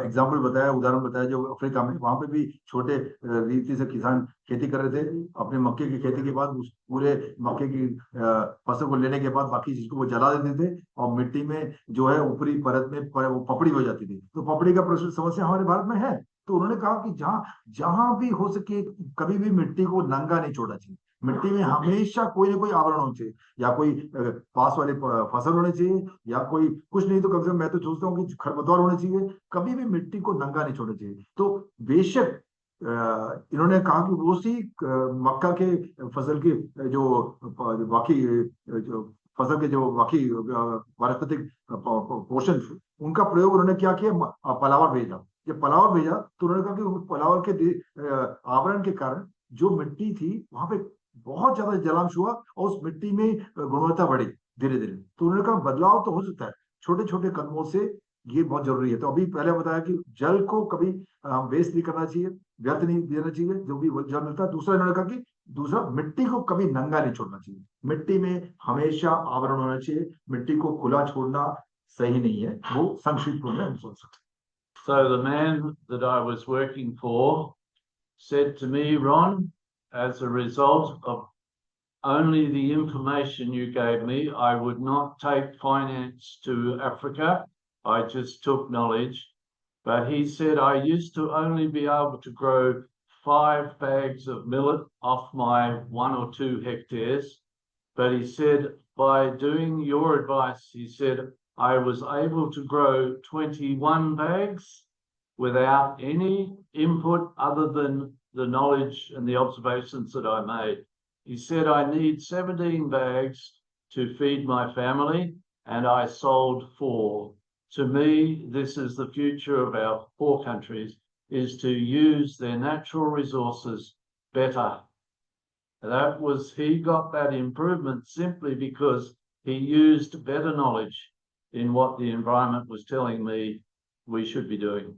एग्जाम्पल बताया, उदाहरण बताया, जो अफ्रीका में, वहां पे भी छोटे रीति से किसान खेती कर रहे थे। अपने मक्के की खेती के बाद उस पूरे मक्के की फसल को लेने के बाद बाकी चीज को वो जला देते थे, और मिट्टी में जो है ऊपरी परत में वो पपड़ी हो जाती थी। तो पपड़ी का प्रश्न समस्या हमारे भारत में है। तो उन्होंने कहा कि जहां भी हो सके कभी भी मिट्टी को नंगा नहीं छोड़ना चाहिए, मिट्टी में हमेशा कोई ना कोई आवरण होना चाहिए, या कोई पास वाले फसल होने चाहिए, या कोई कुछ नहीं तो कम से कम मैं तो सोचता हूँ कि खरपतवार होने चाहिए। कभी भी मिट्टी को नंगा नहीं छोड़ना चाहिए। तो बेशक इन्होंने कहा कि वो सी मक्का के फसल की जो बाकी जो फसल के जो बाकी वानस्पतिक पोषण, उनका प्रयोग उन्होंने क्या किया, पलावर भेजा। जब पलावर भेजा तो उन्होंने कहा कि उस पलावर के आवरण के कारण जो मिट्टी थी वहां पे बहुत ज्यादा जलांश हुआ, और उस मिट्टी में गुणवत्ता बढ़ी धीरे धीरे। तो उन्होंने कहा बदलाव तो हो सकता है, छोटे छोटे कदमों से ये बहुत जरूरी है। तो अभी पहले बताया कि जल को कभी वेस्ट नहीं करना चाहिए, व्यर्थ नहीं देना चाहिए जो भी जल मिलता है। दूसरा इन्होंने कहा कि दूसरा, मिट्टी को कभी नंगा नहीं छोड़ना चाहिए, मिट्टी में हमेशा आवरण होना चाहिए, मिट्टी को खुला छोड़ना सही नहीं है। वो संक्षिप्त में हम सोच सकते हैं। So the man that I was working for said to me, Ron, as a result of only the information you gave me, I would not take finance to Africa. I just took knowledge. But he said I used to only be able to grow 5 bags of millet off my 1 or 2 hectares. But he said, by doing your advice, he said, I was able to grow 21 bags without any input other than the knowledge and the observations that I made. He said, I need 17 bags to feed my family, and I sold 4. To me, this is the future of our poor countries, is to use their natural resources better. That was, he got that improvement simply because he used better knowledge in what the environment was telling me we should be doing.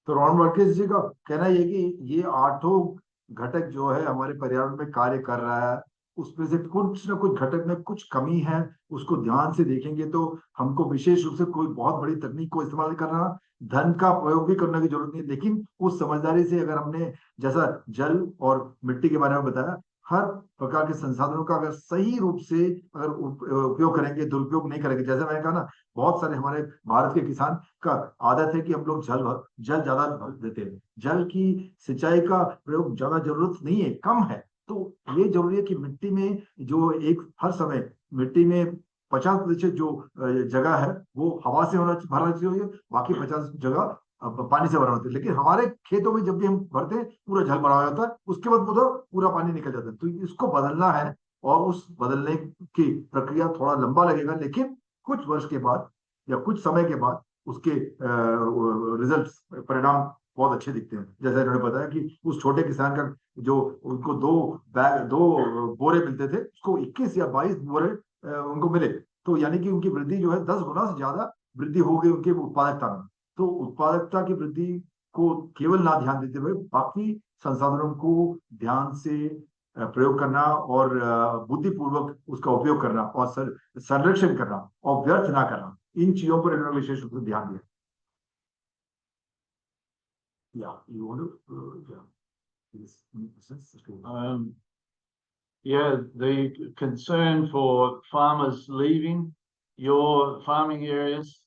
तो Ron वर्किस जी का कहना ये कि ये 8 घटक जो है हमारे पर्यावरण में कार्य कर रहा है, उसमें से कुछ ना कुछ घटक में कुछ कमी है, उसको ध्यान से देखेंगे तो हमको विशेष रूप से कोई बहुत बड़ी तकनीक को इस्तेमाल करना, धन का प्रयोग भी करने की जरूरत नहीं है, लेकिन उस समझदारी से अगर हमने जैसा जल और मिट्टी के बारे में बताया, हर प्रकार के संसाधनों का अगर सही रूप से अगर उपयोग करेंगे, दुरुपयोग नहीं करेंगे, जैसे मैंने कहा ना, बहुत सारे हमारे भारत के किसान का आदत है कि हम लोग जल ज्यादा देते हैं, जल की सिंचाई का प्रयोग ज्यादा जरूरत नहीं है, कम है। तो ये जरूरी है कि मिट्टी में जो एक हर समय मिट्टी में 50% जो जगह है वो हवा से भरना चाहिए, बाकी 50 जगह पानी से भरा होता है। लेकिन हमारे खेतों में जब भी हम भरते हैं पूरा जल भरा जाता है, उसके बाद वो पूरा पानी निकल जाता है। तो इसको बदलना है और उस बदलने की प्रक्रिया थोड़ा लंबा लगेगा, लेकिन कुछ वर्ष के बाद या कुछ समय के बाद उसके रिजल्ट्स परिणाम बहुत अच्छे दिखते हैं। जैसे इन्होंने बताया कि उस छोटे किसान का जो उनको 2 बोरे मिलते थे, उसको 21 या 22 बोरे उनको मिले, तो यानी कि उनकी वृद्धि जो है 10 गुना से ज्यादा वृद्धि हो गई उनकी उत्पादकता में। तो उत्पादकता की वृद्धि को केवल ना ध्यान देते हुए बाकी संसाधनों को ध्यान से प्रयोग करना और बुद्धिपूर्वक उसका उपयोग करना और संरक्षण करना और व्यर्थ ना करना, इन चीजों पर इन्होंने विशेष रूप से ध्यान दिया। Yeah, the concern for farmers leaving your farming areas,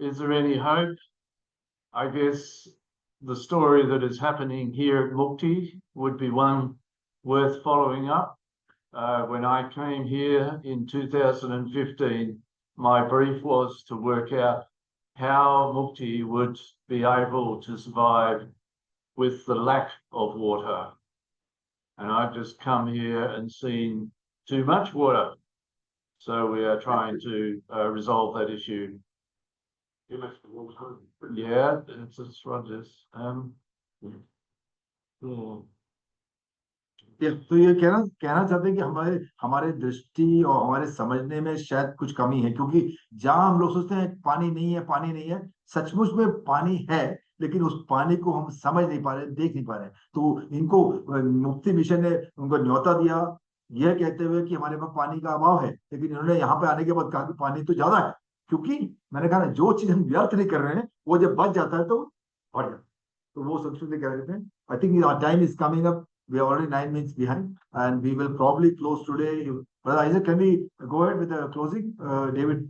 is there any hope? I guess the story that is happening here at Mukti would be one worth following up. When I came here in 2015, my brief was to work out how Mukti would be able to survive with the lack of water. And I've just come here and seen too much water. So we are trying to resolve that issue. Yeah, it's Rogers. तो ये कहना चाहते हैं कि हमारे दृष्टि और हमारे समझने में शायद कुछ कमी है, क्योंकि जहां हम लोग सोचते हैं पानी नहीं है, सचमुच में पानी है, लेकिन उस पानी को हम समझ नहीं पा रहे, देख नहीं पा रहे। तो इनको मुक्ति मिशन ने उनको न्योता दिया, यह कहते हुए कि हमारे पास पानी का अभाव है, लेकिन इन्होंने यहाँ पे आने के बाद कहा कि पानी तो ज्यादा है, क्योंकि मैंने कहा ना, जो चीज हम व्यर्थ नहीं कर रहे हैं वो जब बच जाता है तो बढ़ जाता है। तो वो सबसे कह रहे थे। I think our time is coming up, we are already 9 minutes behind and we will probably close today. Brother Isaac, can we go ahead with the closing? David,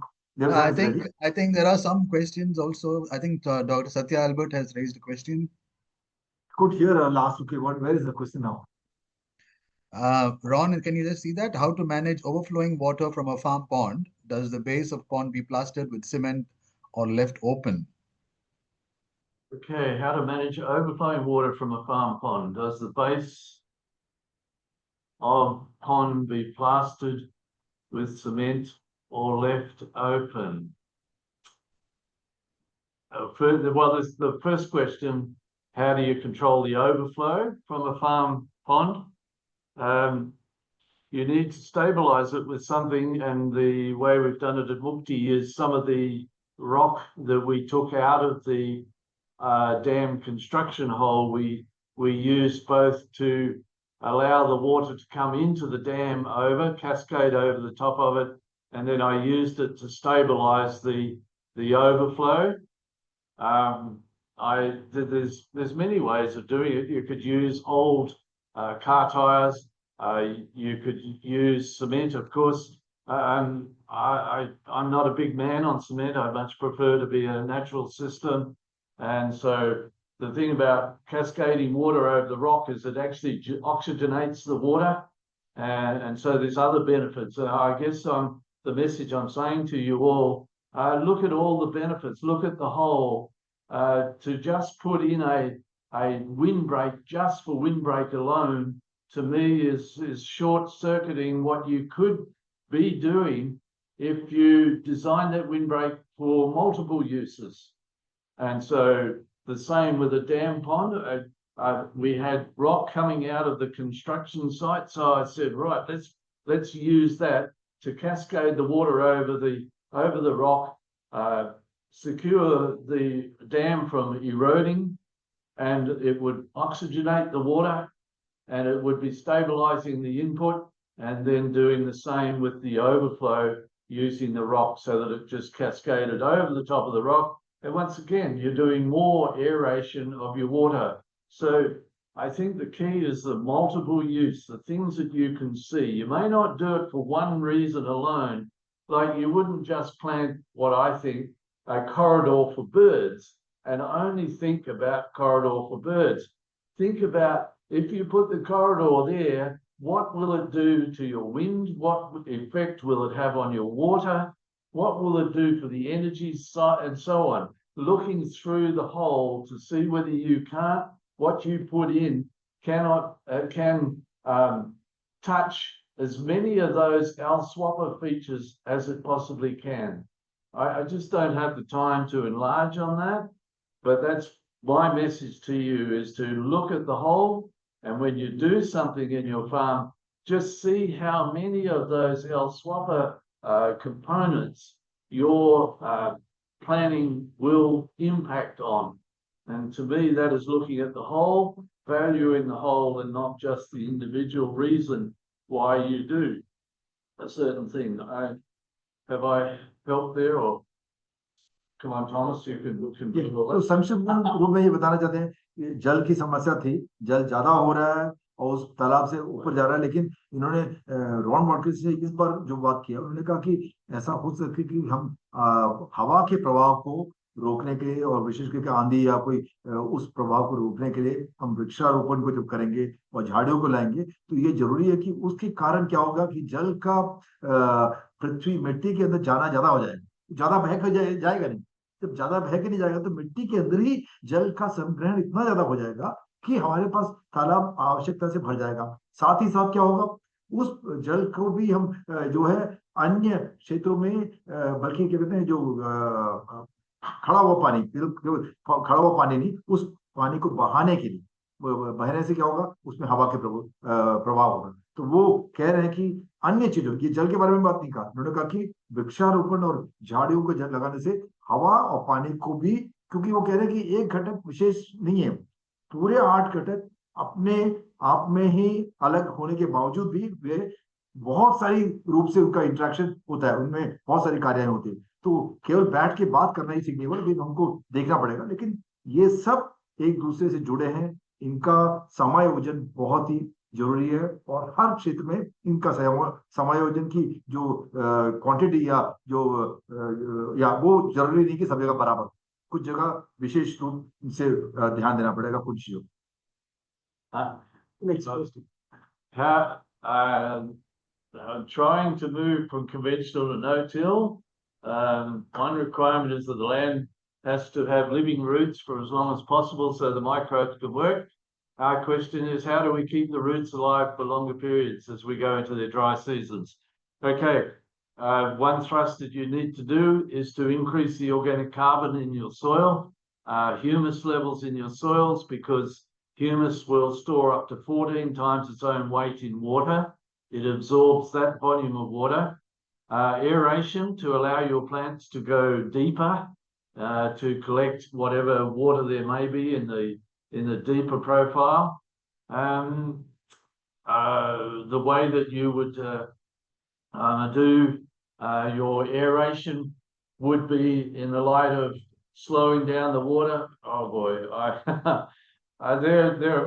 I think there are some questions also. I think Dr. Satya Albert has raised a question. Could hear last. Okay, where is the question now? Ron, can you just see that? How to manage overflowing water from a farm pond? Does the base of pond be plastered with cement or left open? Okay, how to manage overflowing water from a farm pond. Does the base of pond be plastered with cement or left open? The first question, how do you control the overflow from a farm pond? You need to stabilize it with something, and the way we've done it at Mukti is some of the rock that we took out of the dam construction hole, we used both to allow the water to come into the dam cascade over the top of it, and then I used it to stabilize the overflow. There's many ways of doing it. You could use old car tires. You could use cement, of course. I'm not a big man on cement. I much prefer to be a natural system. And so the thing about cascading water over the rock is it actually oxygenates the water. And so there's other benefits. I guess the message I'm saying to you all, look at all the benefits, look at the whole. To just put in a windbreak just for windbreak alone, to me is short-circuiting what you could be doing if you design that windbreak for multiple uses. And so the same with a dam pond. We had rock coming out of the construction site, so I said, right, let's use that to cascade the water over the rock, secure the dam from eroding, and it would oxygenate the water, and it would be stabilizing the input, and then doing the same with the overflow using the rock so that it just cascaded over the top of the rock. And once again, you're doing more aeration of your water. So I think the key is the multiple use, the things that you can see. You may not do it for one reason alone. Like you wouldn't just plant what I think a corridor for birds and only think about corridor for birds. Think about if you put the corridor there, what will it do to your wind? What effect will it have on your water? What will it do for the energy side and so on? Looking through the whole to see whether you can't, what you put in can touch as many of those Al-Swapper features as it possibly can. I just don't have the time to enlarge on that, but that's my message to you, is to look at the whole, and when you do something in your farm, just see how many of those Al-Swapper components your planning will impact on. And to me, that is looking at the whole, valuing the whole, and not just the individual reason why you do a certain thing. Have I helped there, or come on, Thomas, you can तो संक्षिप्त रूप में ये बताना चाहते हैं कि जल की समस्या थी, जल ज्यादा हो रहा है और उस तालाब से ऊपर जा रहा है, लेकिन इन्होंने रॉन मॉर्किस ने इस पर जो बात किया, उन्होंने कहा कि ऐसा हो सके कि हम हवा के प्रभाव को रोकने के लिए और विशेष करके आंधी या कोई उस प्रभाव को रोकने के लिए हम वृक्षारोपण को जब करेंगे और झाड़ियों को लाएंगे, तो ये जरूरी है कि उसके कारण क्या होगा कि जल का पृथ्वी मिट्टी के अंदर जाना ज्यादा हो जाएगा, ज्यादा बह कर जाएगा नहीं। जब ज्यादा बह के नहीं जाएगा तो मिट्टी के अंदर ही जल का संग्रहण इतना ज्यादा हो जाएगा कि हमारे पास तालाब आवश्यकता से भर जाएगा। साथ ही साथ क्या होगा, उस जल को भी हम जो है अन्य क्षेत्रों में बल्कि क्या कहते हैं, जो खड़ा हुआ पानी, खड़ा हुआ पानी नहीं, उस पानी को बहाने के लिए, बहने से क्या होगा, उसमें हवा के प्रभाव होगा। तो वो कह रहे हैं कि अन्य चीजों, ये जल के बारे में बात नहीं कहा, उन्होंने कहा कि वृक्षारोपण और झाड़ियों को जल लगाने से हवा और पानी को भी, क्योंकि वो कह रहे हैं कि एक घटक विशेष नहीं है, पूरे 8 घटक अपने आप में ही अलग होने के बावजूद भी वे बहुत सारी रूप से उनका इंटरेक्शन होता है, उनमें बहुत सारी कार्याएं होती है। तो केवल बैठ के बात करना ही सीखने वाला, लेकिन हमको देखना पड़ेगा, लेकिन ये सब एक दूसरे से जुड़े हैं, इनका समायोजन बहुत ही जरूरी है, और हर क्षेत्र में इनका समायोजन की जो क्वांटिटी या जो या वो जरूरी नहीं कि सब जगह बराबर, कुछ जगह विशेष रूप से ध्यान देना पड़ेगा कुछ चीजों। Next question. Trying to move from conventional to no-till. One requirement is that the land has to have living roots for as long as possible so the microbes can work. Our question is, how do we keep the roots alive for longer periods as we go into the dry seasons? Okay, one thrust that you need to do is to increase the organic carbon in your soil, humus levels in your soils, because humus will store up to 14 times its own weight in water. It absorbs that volume of water. Aeration, to allow your plants to go deeper, to collect whatever water there may be in the deeper profile. The way that you would do your aeration would be in the light of slowing down the water. Oh boy, there are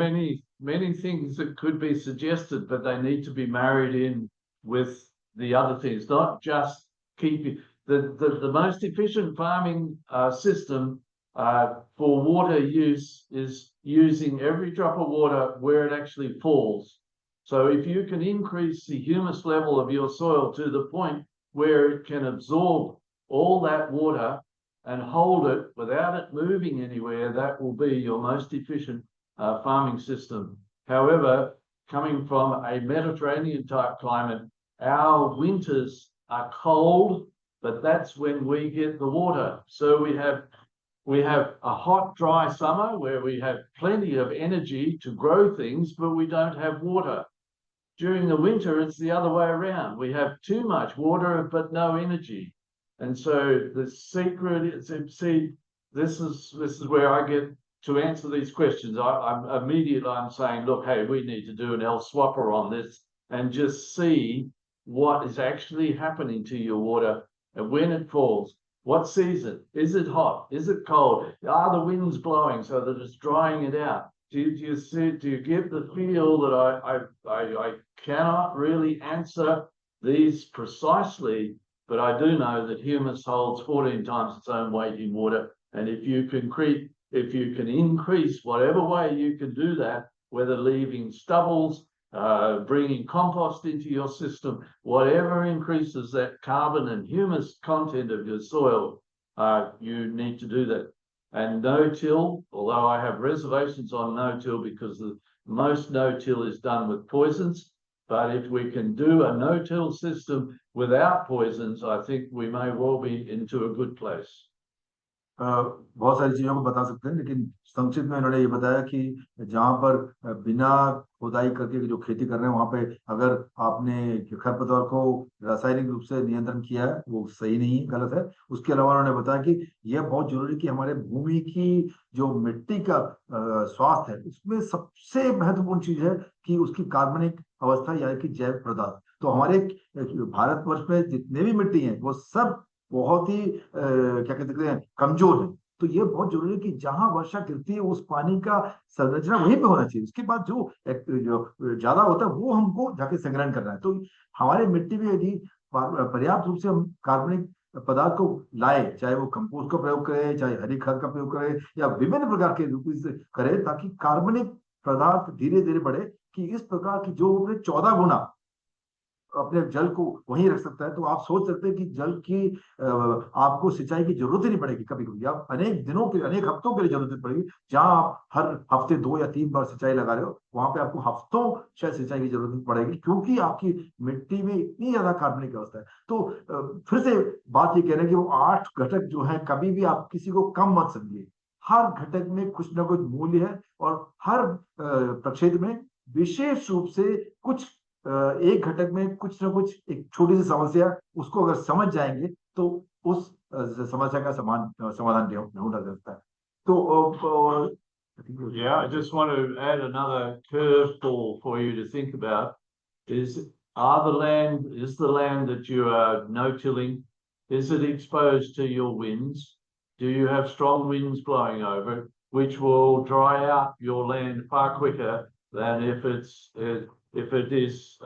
many things that could be suggested, but they need to be married in with the other things, not just keeping the most efficient farming system for water use is using every drop of water where it actually falls. So if you can increase the humus level of your soil to the point where it can absorb all that water and hold it without it moving anywhere, that will be your most efficient farming system. However, coming from a Mediterranean type climate, our winters are cold, but that's when we get the water. So we have a hot, dry summer where we have plenty of energy to grow things, but we don't have water. During the winter, it's the other way around. We have too much water, but no energy. And so the secret is, see, this is where I get to answer these questions. I'm immediately saying, look, hey, we need to do an L swapper on this and just see what is actually happening to your water and when it falls. What season? Is it hot? Is it cold? Are the winds blowing so that it's drying it out? Do you get the feel that I cannot really answer these precisely, but I do know that humus holds 14 times its own weight in water. And if you can increase whatever way you can do that, whether leaving stubbles, bringing compost into your system, whatever increases that carbon and humus content of your soil, you need to do that. And no-till, although I have reservations on no-till because most no-till is done with poisons, but if we can do a no-till system without poisons, I think we may well be into a good place. बहुत सारी चीजों को बता सकते हैं, लेकिन संक्षिप्त में इन्होंने ये बताया कि जहां पर बिना खुदाई करके जो खेती कर रहे हैं वहां पे अगर आपने खरपतवार को रासायनिक रूप से नियंत्रण किया है वो सही नहीं, गलत है। उसके अलावा उन्होंने बताया कि यह बहुत जरूरी कि हमारे भूमि की जो मिट्टी का स्वास्थ्य है उसमें सबसे महत्वपूर्ण चीज है कि उसकी कार्बनिक अवस्था यानी कि जैव पदार्थ। तो हमारे भारतवर्ष में जितने भी मिट्टी है वो सब बहुत ही क्या कहते हैं कमजोर है। तो ये बहुत जरूरी है कि जहां वर्षा गिरती है उस पानी का संरचना वहीं पे होना चाहिए, उसके बाद जो ज्यादा होता है वो हमको जाके संग्रहण करना है। तो हमारे मिट्टी में यदि पर्याप्त रूप से हम कार्बनिक पदार्थ को लाए, चाहे वो कंपोस्ट का प्रयोग करें, चाहे हरी खाद का प्रयोग करें या विभिन्न प्रकार के रूप से करें, ताकि कार्बनिक पदार्थ धीरे धीरे बढ़े कि इस प्रकार की जो 14 गुना अपने जल को वहीं रख सकता है। तो आप सोच सकते हैं कि जल की आपको सिंचाई की जरूरत ही नहीं पड़ेगी कभी कभी, आप अनेक दिनों के अनेक हफ्तों के लिए जरूरत नहीं पड़ेगी। जहां आप हर हफ्ते 2 या 3 बार सिंचाई लगा रहे हो वहां पे आपको हफ्तों शायद सिंचाई की जरूरत नहीं पड़ेगी, क्योंकि आपकी मिट्टी में इतनी ज्यादा कार्बनिक अवस्था है। तो फिर से बात ये कह रहे हैं कि वो 8 घटक जो है कभी भी आप किसी को कम मत समझिए। हर घटक में कुछ ना कुछ मूल्य है और हर प्रक्षेत्र में विशेष रूप से कुछ एक घटक में कुछ ना कुछ एक छोटी सी समस्या, उसको अगर समझ जाएंगे तो उस समस्या का समाधान ढूंढा जा सकता है। तो yeah, I just want to add another curveball for you to think about. Is the land that you are no-tilling, is it exposed to your winds? Do you have strong winds blowing over it, which will dry out your land far quicker than if it is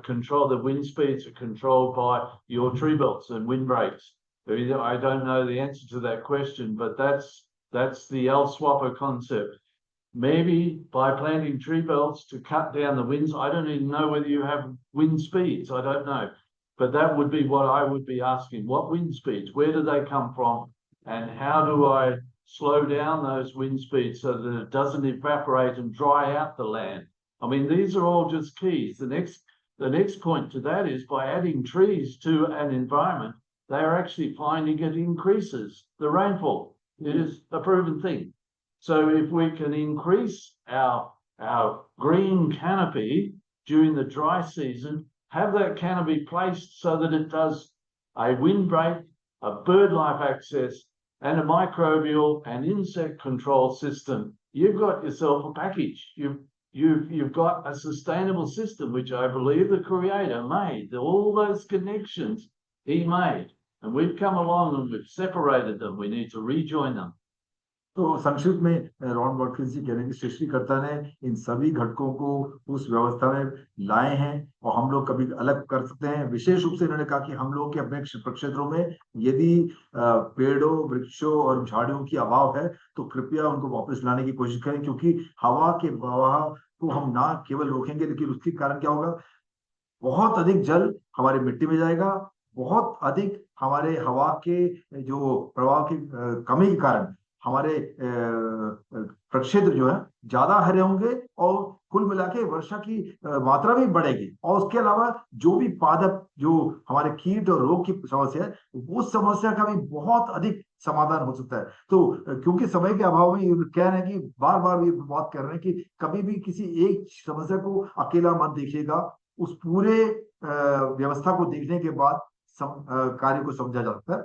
controlled, the wind speeds are controlled by your tree belts and windbreaks? I don't know the answer to that question, but that's the L swapper concept. Maybe by planting tree belts to cut down the winds, I don't even know whether you have wind speeds, I don't know. But that would be what I would be asking. What wind speeds? Where do they come from? And how do I slow down those wind speeds so that it doesn't evaporate and dry out the land? I mean, these are all just keys. The next point to that is by adding trees to an environment, they are actually finding it increases the rainfall. It is a proven thing. So if we can increase our green canopy during the dry season, have that canopy placed so that it does a windbreak, a bird life access, and a microbial and insect control system, you've got yourself a package. You've got a sustainable system, which I believe the Creator made. All those connections He made. And we've come along and we've separated them. We need to rejoin them. तो संक्षिप्त में Ron Watkins ji कह रहे हैं कि सृष्टिकर्ता ने इन सभी घटकों को उस व्यवस्था में लाए हैं और हम लोग कभी अलग कर सकते हैं। विशेष रूप से इन्होंने कहा कि हम लोग के अपने प्रक्षेत्रों में यदि पेड़ों, वृक्षों और झाड़ियों की अभाव है तो कृपया उनको वापस लाने की कोशिश करें, क्योंकि हवा के प्रवाह को हम ना केवल रोकेंगे लेकिन उसके कारण क्या होगा, बहुत अधिक जल हमारी मिट्टी में जाएगा, बहुत अधिक हमारे हवा के जो प्रवाह की कमी के कारण हमारे प्रक्षेत्र जो है ज्यादा हरे होंगे और कुल मिला के वर्षा की मात्रा भी बढ़ेगी। और उसके अलावा जो भी पादप, जो हमारे कीट और रोग की समस्या है, उस समस्या का भी बहुत अधिक समाधान हो सकता है। तो क्योंकि समय के अभाव में ये कह रहे हैं कि बार बार ये बात कर रहे हैं कि कभी भी किसी एक समस्या को अकेला मत देखिएगा, उस पूरे व्यवस्था को देखने के बाद कार्य को समझा जा सकता है।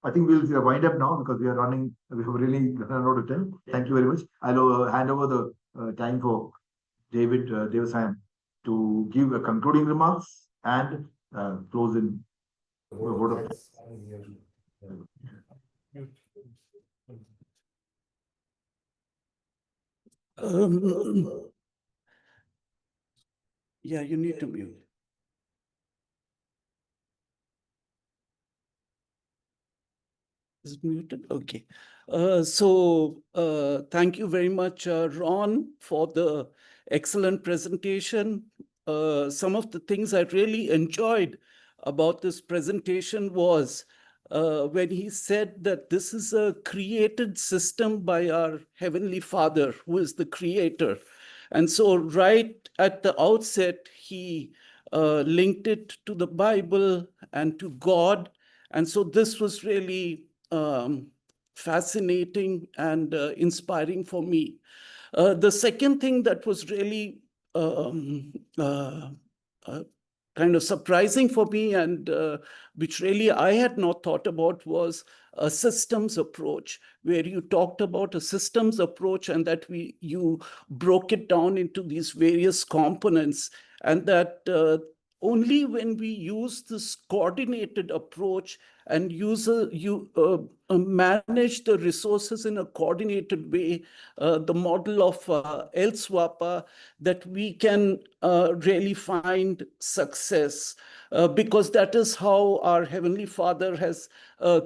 I think we'll wind up now because we have really run out of time. Thank you very much. I'll hand over the time for David Devasayam to give a concluding remarks and close in word of Yeah, you need to mute. Is it muted? Okay. Thank you very much, Ron, for the excellent presentation. Some of the things I really enjoyed about this presentation was when he said that this is a created system by our Heavenly Father, who is the creator. And so right at the outset, he linked it to the Bible and to God. And so this was really fascinating and inspiring for me. The second thing that was really kind of surprising for me and which really I had not thought about was a systems approach, where you talked about a systems approach and that you broke it down into these various components, and that only when we use this coordinated approach and manage the resources in a coordinated way, the model of LSWAPA, that we can really find success, because that is how our Heavenly Father has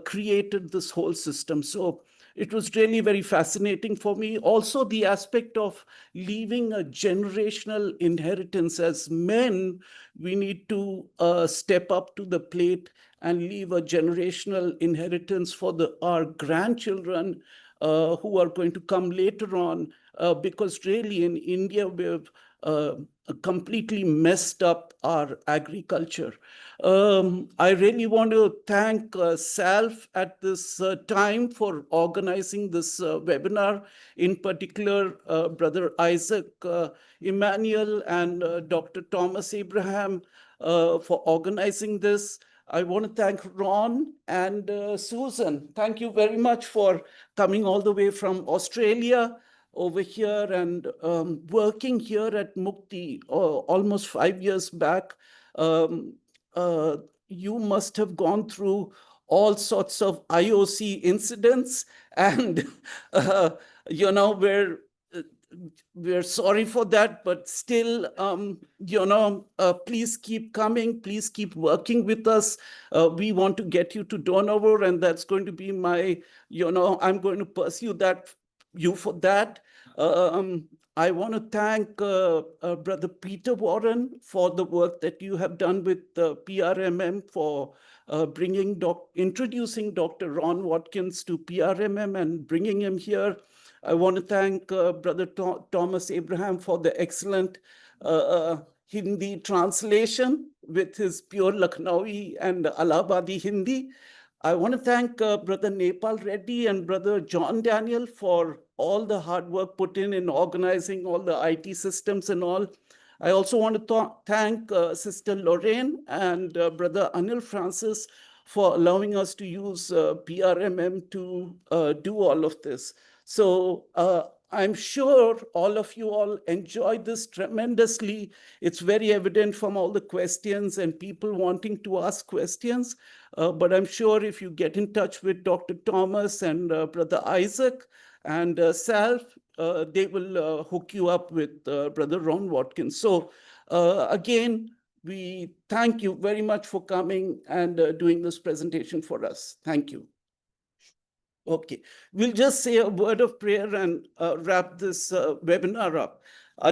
created this whole system. So it was really very fascinating for me. Also, the aspect of leaving a generational inheritance. As men, we need to step up to the plate and leave a generational inheritance for our grandchildren who are going to come later on, because really in India, we've completely messed up our agriculture. I really want to thank SALF at this time for organizing this webinar, in particular, Brother Isaac Emmanuel and Dr. Thomas Abraham for organizing this. I want to thank Ron and Susan. Thank you very much for coming all the way from Australia over here and working here at Mukti almost 5 years back. You must have gone through all sorts of IOC incidents, and we're sorry for that, but still, please keep coming, please keep working with us. We want to get you to Dohnavur, and that's going to be my, I'm going to pursue you for that. I want to thank Brother Peter Warren for the work that you have done with PRMM for introducing Dr. Ron Watkins to PRMM and bringing him here. I want to thank Brother Thomas Abraham for the excellent Hindi translation with his pure Lucknowi and Allahabadi Hindi. I want to thank Brother Nepal Reddy and Brother John Daniel for all the hard work put in organizing all the IT systems and all. I also want to thank Sister Lorraine and Brother Anil Francis for allowing us to use PRMM to do all of this. So I'm sure all of you all enjoyed this tremendously. It's very evident from all the questions and people wanting to ask questions. But I'm sure if you get in touch with Dr. Thomas and Brother Isaac and Sal, they will hook you up with Brother Ron Watkins. So again, we thank you very much for coming and doing this presentation for us. Thank you. Okay, we'll just say a word of prayer and wrap this webinar up.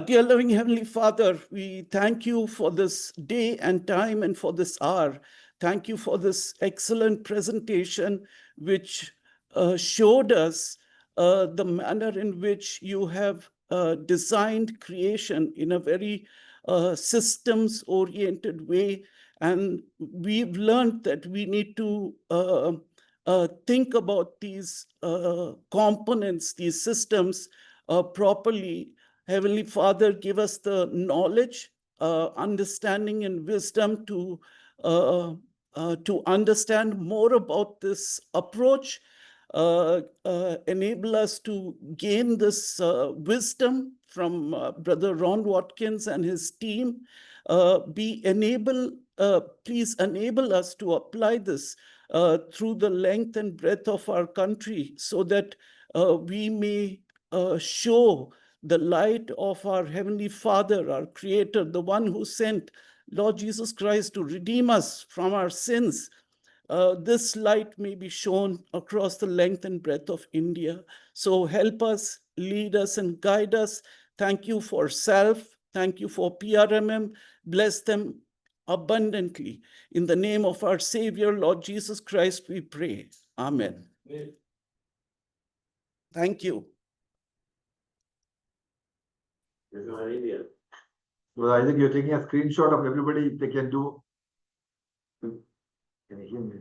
Dear loving Heavenly Father, we thank you for this day and time and for this hour. Thank you for this excellent presentation, which showed us the manner in which you have designed creation in a very systems-oriented way. And we've learned that we need to think about these components, these systems properly. Heavenly Father, give us the knowledge, understanding, and wisdom to understand more about this approach. Enable us to gain this wisdom from Brother Ron Watkins and his team. Please enable us to apply this through the length and breadth of our country, so that we may show the light of our Heavenly Father, our Creator, the one who sent Lord Jesus Christ to redeem us from our sins. This light may be shown across the length and breadth of India. So help us, lead us, and guide us. Thank you for self. Thank you for PRMM. Bless them abundantly. In the name of our Savior, Lord Jesus Christ, we pray. Amen. Thank you. So Isaac, you're taking a screenshot of everybody, if they can do. Can you hear me?